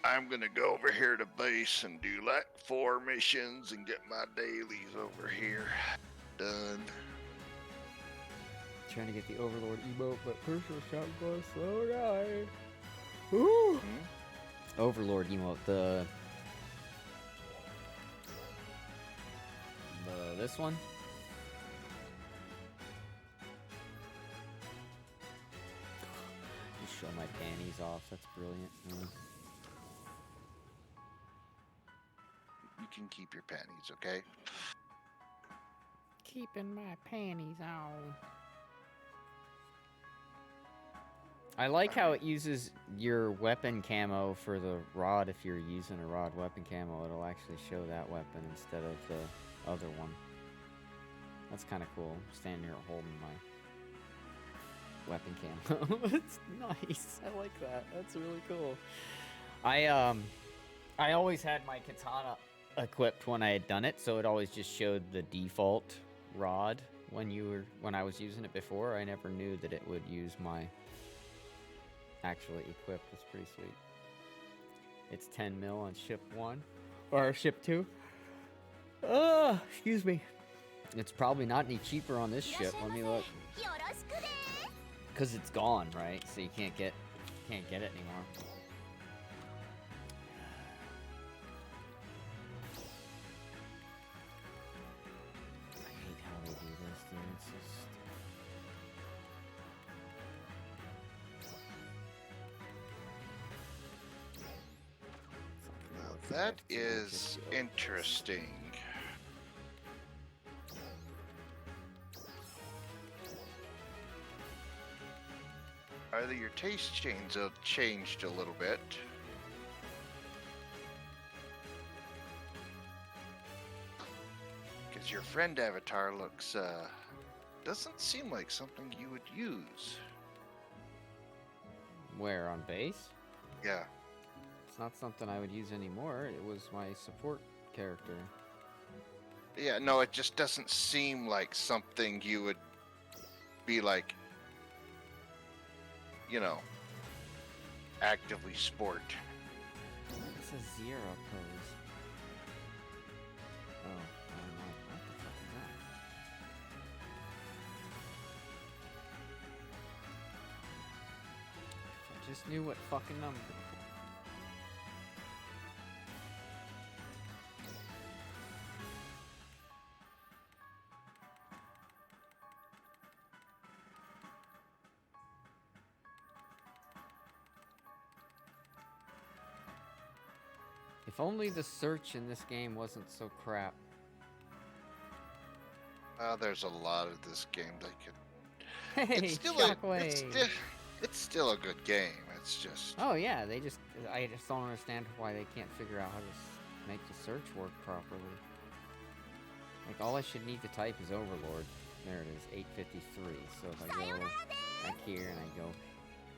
I'm gonna go over here to base and do like 4 missions and get my dailies over here done. Trying to get the Overlord emote, but personal shotgun slow down. Ooh. Overlord emote, this one. Just show my panties off. That's brilliant. You can keep your panties, okay? Keeping my panties on. I like how it uses your weapon camo for the rod. If you're using a rod weapon camo, it'll actually show that weapon instead of the other one. That's kind of cool. Standing here holding my weapon camo. It's nice. I like that. That's really cool. I always had my katana equipped when I had done it, so it always just showed the default rod when I was using it before. I never knew that it would use my actually equipped. It's pretty sweet. It's 10 mil on ship 1 or ship 2. Excuse me. It's probably not any cheaper on this ship. Let me look. Cause it's gone, right? So you can't get it anymore. I hate how they do this, dude. It's so stupid. Now that is interesting. Either your taste changed a little bit. Because your friend avatar looks, doesn't seem like something you would use. Where, on base? Yeah. It's not something I would use anymore. It was my support character. Yeah, no, it just doesn't seem like something you would be like, you know, actively sport. It's a zero pose. Oh, I don't know. What the fuck is that? If I just knew what fucking number. If only the search in this game wasn't so crap. There's a lot of this game that could. Hey, It's still Shockwave! it's still a good game. It's just. Oh yeah, I just don't understand why they can't figure out how to make the search work properly. Like, all I should need to type is Overlord. There it is, 853. So if I go back here and I go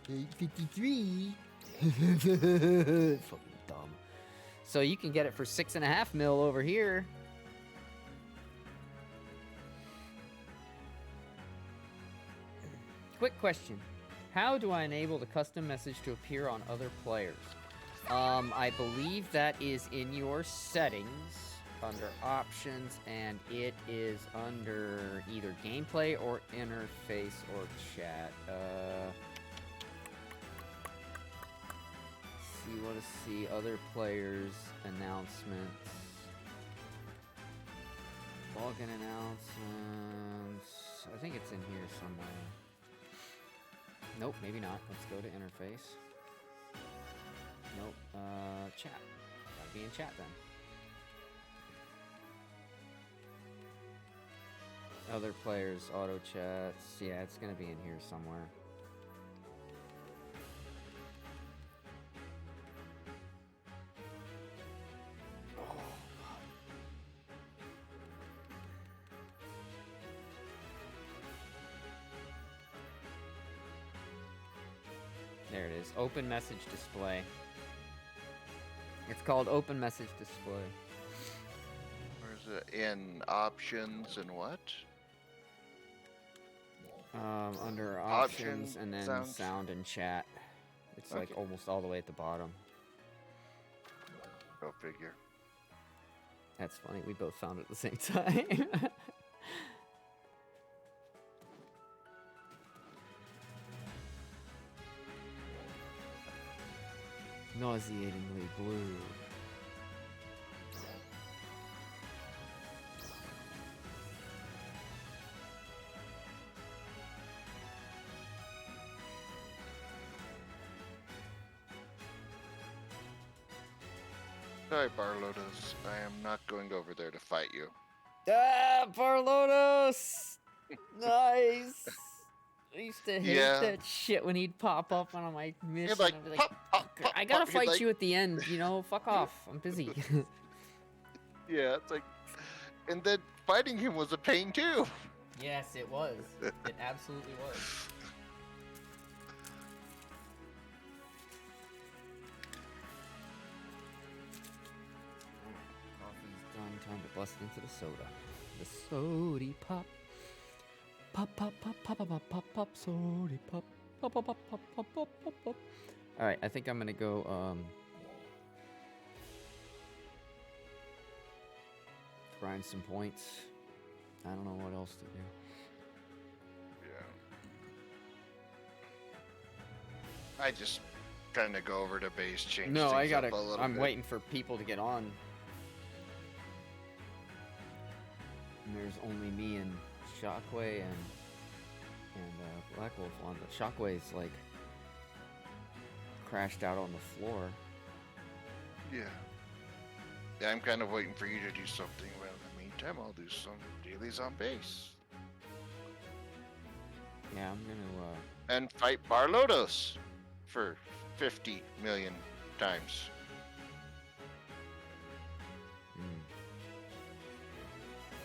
853, fucking dumb. So you can get it for 6.5 mil over here. Quick question. How do I enable the custom message to appear on other players? I believe that is in your settings under options, and it is under either gameplay or interface or chat. See other players announcements. Log login announcements. I think it's in here somewhere. Nope, maybe not. Let's go to interface. Nope. Chat. Gotta be in chat then. Other players, auto chats. Yeah, it's gonna be in here somewhere. There it is. Open message display. It's called open message display. Where's it? In options and what? Under Option, options and then sound. sound and chat. It's like Okay. almost all the way at the bottom. Go figure. That's funny. We both found it at the same time. Nauseatingly blue. Sorry, Barlotus. I am not going over there to fight you. Ah, Barlotos! Nice! I used to hate Yeah. that shit when he'd pop up on my mission. You're like, I'd be pop, pop, "Fucker, pop, I gotta pop." He'd fight like- you at the end, you know? Fuck off. I'm busy. Yeah, it's like, and then fighting him was a pain too. Yes, it was. It absolutely was. Coffee's done. Time to bust into the soda. The sody pop. Pop, pop, pop, pop, pop, pop, pop, pop, sody pop. Pop, pop, pop, pop, pop, pop, pop, pop. Alright, I think I'm gonna go, grind some points. I don't know what else to do. Yeah. I just kind of go over to base, change No, things I gotta. up a little I'm bit. waiting for people to get on. And there's only me and Shockway and Black Wolf on, but Shockway's like crashed out on the floor. Yeah. Yeah, I'm kind of waiting for you to do something. Well, in the meantime, I'll do some dailies on base. Yeah, I'm gonna. And fight Barlotos for 50 million times.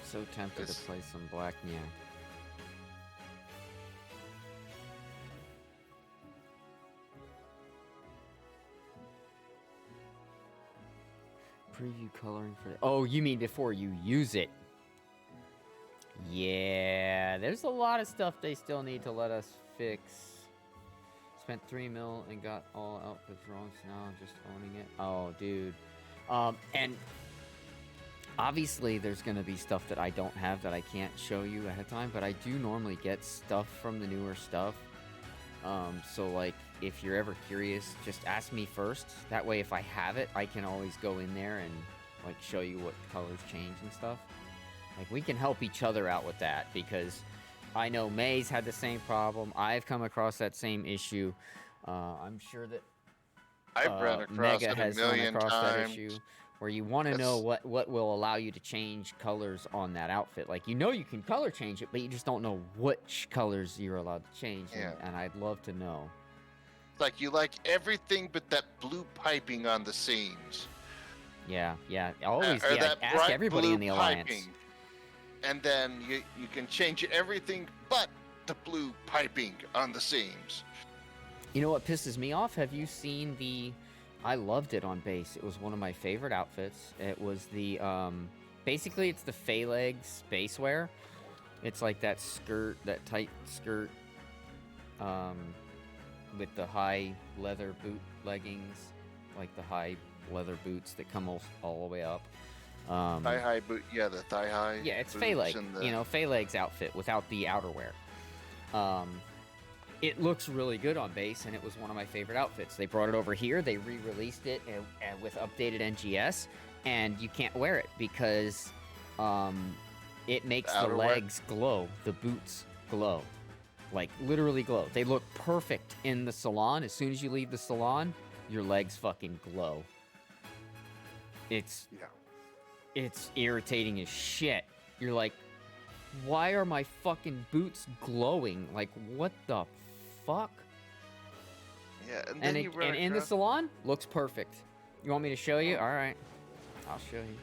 So tempted This- to play some Black Nyak. Preview coloring for. Oh, you mean before you use it? Yeah, there's a lot of stuff they still need to let us fix. Spent 3 mil and got all outfits wrong, so now I'm just owning it. Oh, dude. And obviously there's gonna be stuff that I don't have that I can't show you ahead of time, but I do normally get stuff from the newer stuff. So like, if you're ever curious, just ask me first. That way, if I have it, I can always go in there and like show you what colors change and stuff. Like, we can help each other out with that, because I know May's had the same problem. I've come across that same issue. I'm sure that I've run across Mega it a has run million across that times. issue, where you want to know what will allow you to change colors on that outfit. Like, you know you can color change it, but you just don't know which colors you're allowed to change. Yeah. And I'd love to know. Like, you like everything but that blue piping on the seams. Yeah, always. Or Yeah, that ask bright everybody blue in the alliance. piping. And then you can change everything but the blue piping on the seams. You know what pisses me off? Have you seen the? I loved it on base. It was one of my favorite outfits. It was the basically it's the Phalanx base wear. It's like that skirt, that tight skirt, with the high leather boot leggings, like the high leather boots that come all the way up. Thigh high boot, yeah, the thigh high. Yeah, it's boots Phalanx, and the- you know, Phalanx outfit without the outerwear. It looks really good on base, and it was one of my favorite outfits. They brought it over here, they re-released it and with updated NGS, and you can't wear it because it makes The the outerwear? legs glow, the boots glow. Like, literally glow. They look perfect in the salon. As soon as you leave the salon, your legs fucking glow. It's Yeah. irritating as shit. You're like, why are my fucking boots glowing? Like, what the fuck? Yeah, and then you run and in the across- salon, looks perfect. You want me to show you? All right, I'll show you.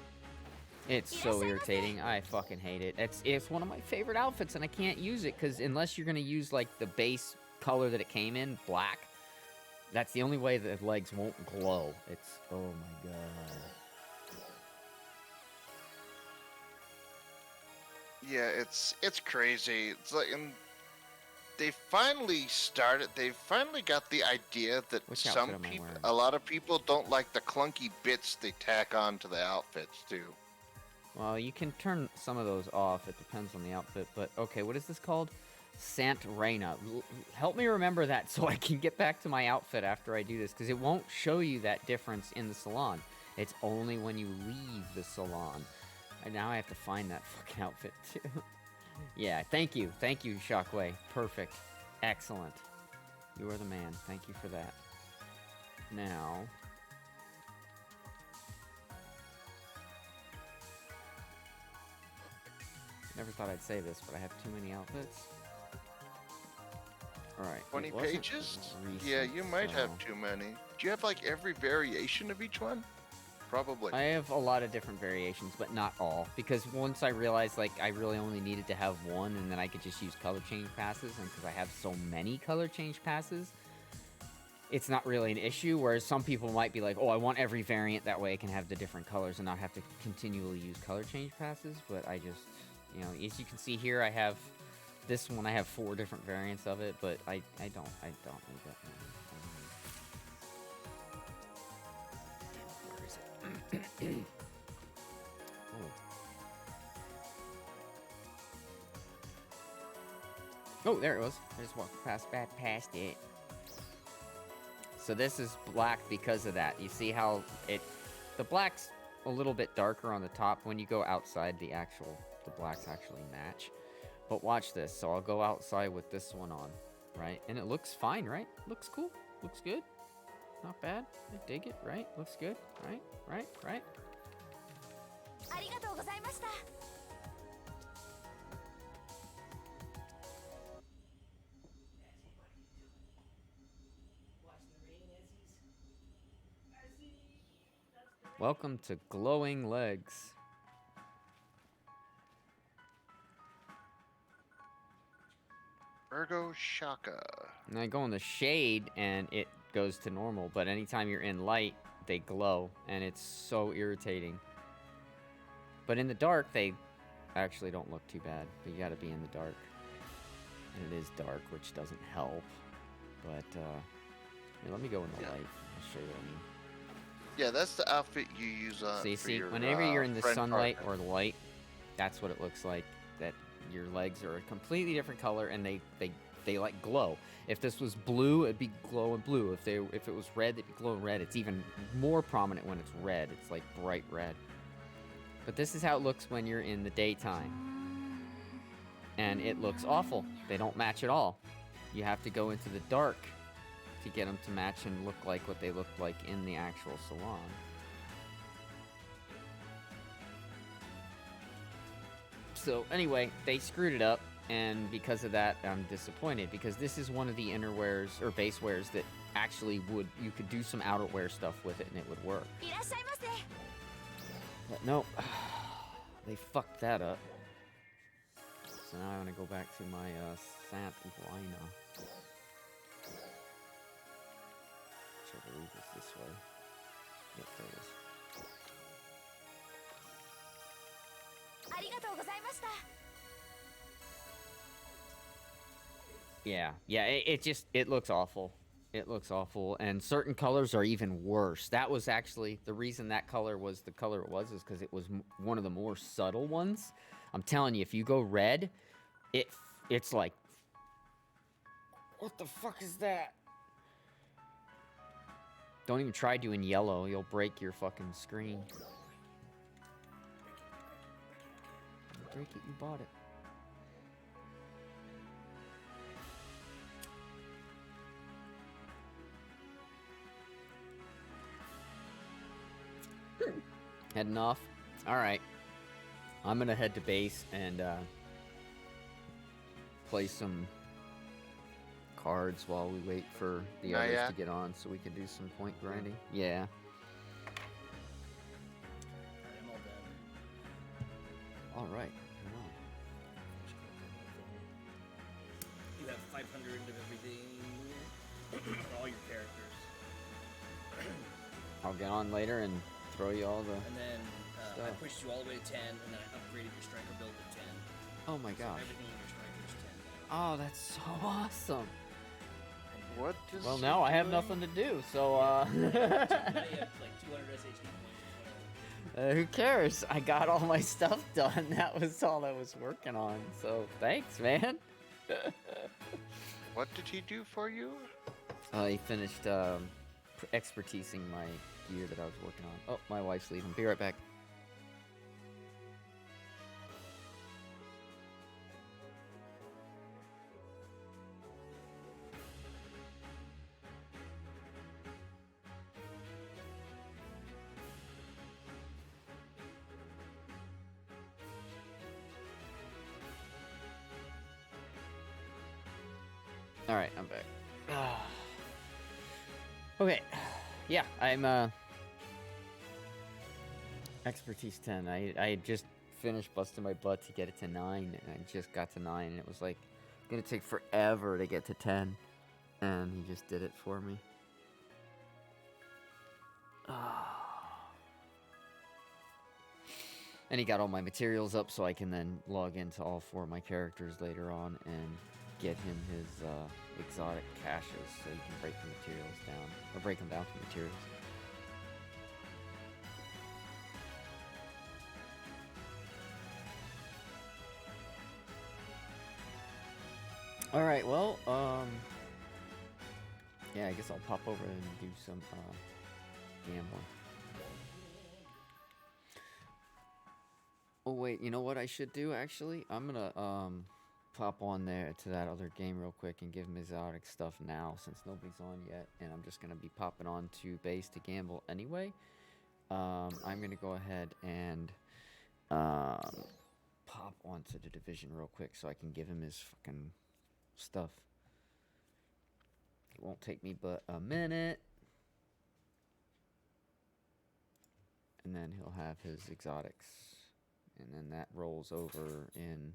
It's so irritating. I fucking hate it. It's one of my favorite outfits, and I can't use it because unless you're gonna use like the base color that it came in, black, that's the only way that the legs won't glow. It's oh my god. Yeah, it's crazy. It's like, and they finally started. They finally got the idea that Which some outfit am I people, wearing? a lot of people, don't like the clunky bits they tack on to the outfits too. Well, you can turn some of those off. It depends on the outfit. But okay, what is this called? Sant Reina. Help me remember that so I can get back to my outfit after I do this, because it won't show you that difference in the salon. It's only when you leave the salon. And now I have to find that fucking outfit too. Yeah, thank you, Shockwave. Perfect, excellent. You are the man. Thank you for that. Now. Never thought I'd say this, but I have too many outfits. Alright. 20 pages? Yeah, you might have too many. Do you have like every variation of each one? Probably. I have a lot of different variations, but not all. Because once I realized, like, I really only needed to have one, and then I could just use color change passes, and because I have so many color change passes, it's not really an issue, whereas some people might be like, oh, I want every variant, that way I can have the different colors and not have to continually use color change passes, but I just, you know, as you can see here, I have this one, I have 4 different variants of it, but I don't need that one. Where is it? Oh, there it was. I just walked past it. So this is black because of that. You see how the black's a little bit darker on the top. When you go outside, the blacks actually match. But watch this. So I'll go outside with this one on, right? And it looks fine, right? Looks cool. Looks good. Not bad. I dig it, right? Looks good, right? Right? ありがとうございました。 Welcome to Glowing Legs. Ergo Shaka. And I go in the shade and it goes to normal, but anytime you're in light, they glow, and it's so irritating. But in the dark, they actually don't look too bad, but you gotta be in the dark. And it is dark, which doesn't help. But, here, let me go in the light. I'll show you what I mean. Yeah, that's the outfit you use on. So you for see, your, whenever you're in the friend sunlight partner. or light, that's what it looks like. That your legs are a completely different color, and they like glow. If this was blue, it'd be glowing blue. If it was red, it'd be glowing red. It's even more prominent when it's red. It's like bright red. But this is how it looks when you're in the daytime. And it looks awful. They don't match at all. You have to go into the dark to get them to match and look like what they look like in the actual salon. So anyway, they screwed it up, and because of that, I'm disappointed, because this is one of the innerwears or base wears that actually you could do some outerwear stuff with it and it would work. いらっしゃいませ。 But no, they fucked that up. So now I want to go back to my Sant Reina. Which I believe is this way. Yep, there it is. ありがとうございました。 Yeah, it looks awful. It looks awful, and certain colors are even worse. That was actually the reason that color was the color it was, is because it was one of the more subtle ones. I'm telling you, if you go red, it's like, what the fuck is that? Don't even try doing yellow. You'll break your fucking screen. break it, you bought it. Heading off. All right. I'm gonna head to base and play some cards while we wait for the others yeah. to get on, so we can do some point grinding. Yeah. Alright, I'm all done. All right. Come on. You have 500 of everything. For all your characters. I'll get on later and throw you all the. And then I Stuff. pushed you all the way to 10, and then I upgraded your striker build to 10. Oh my So gosh. everything in your striker is 10 now. Oh, that's so awesome. What is Well, now I have nothing to do, so Now you have like 200 SHD points as well. who cares? I got all my stuff done. That was all I was working on. So thanks, man. What did he do for you? He finished expertising my gear that I was working on. Oh, my wife's leaving. Be right back. All right, I'm back. Okay, yeah, I'm expertise 10. I just finished busting my butt to get it to 9, and I just got to 9, and it was like gonna take forever to get to 10, and he just did it for me. And he got all my materials up, so I can then log into all 4 of my characters later on and get him his exotic caches, so you can break the materials down, or break them down for materials. All right, well, yeah, I guess I'll pop over and do some gambling. Oh wait, you know what I should do actually? I'm gonna pop on there to that other game real quick and give him exotic stuff now, since nobody's on yet, and I'm just gonna be popping on to base to gamble anyway. I'm gonna go ahead and pop onto the division real quick so I can give him his fucking stuff. It won't take me but a minute. And then he'll have his exotics. And then that rolls over in,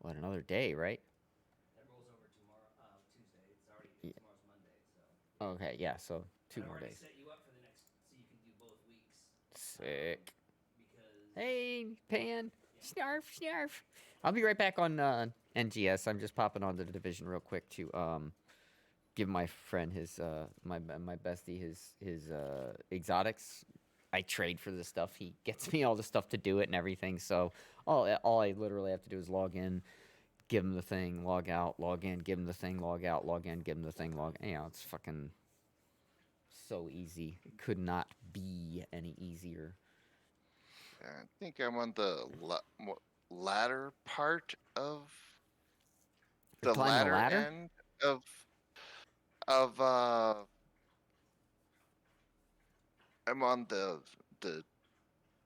what, another day, right? That rolls over tomorrow, Tuesday. It's already Yeah. tomorrow's Monday, so. Okay, yeah, so 2 I more already days. set you up for the next, so you can do both weeks. Sick. Because Hey, Pan. Snarf, snarf. I'll be right back on NGS. I'm just popping onto the division real quick to give my friend his my bestie his exotics. I trade for this stuff. He gets me all the stuff to do it and everything. So all I literally have to do is log in, give him the thing, log out, log in, give him the thing, log out, log in, give him the thing, log. You know, it's fucking so easy. It could not be any easier. I think I'm on the latter part of You're the climbing the latter ladder? end of I'm on the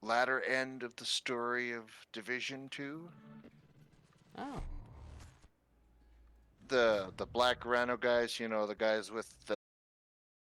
latter end of the story of Division 2. Oh. The Black Rhino guys, you know, the guys with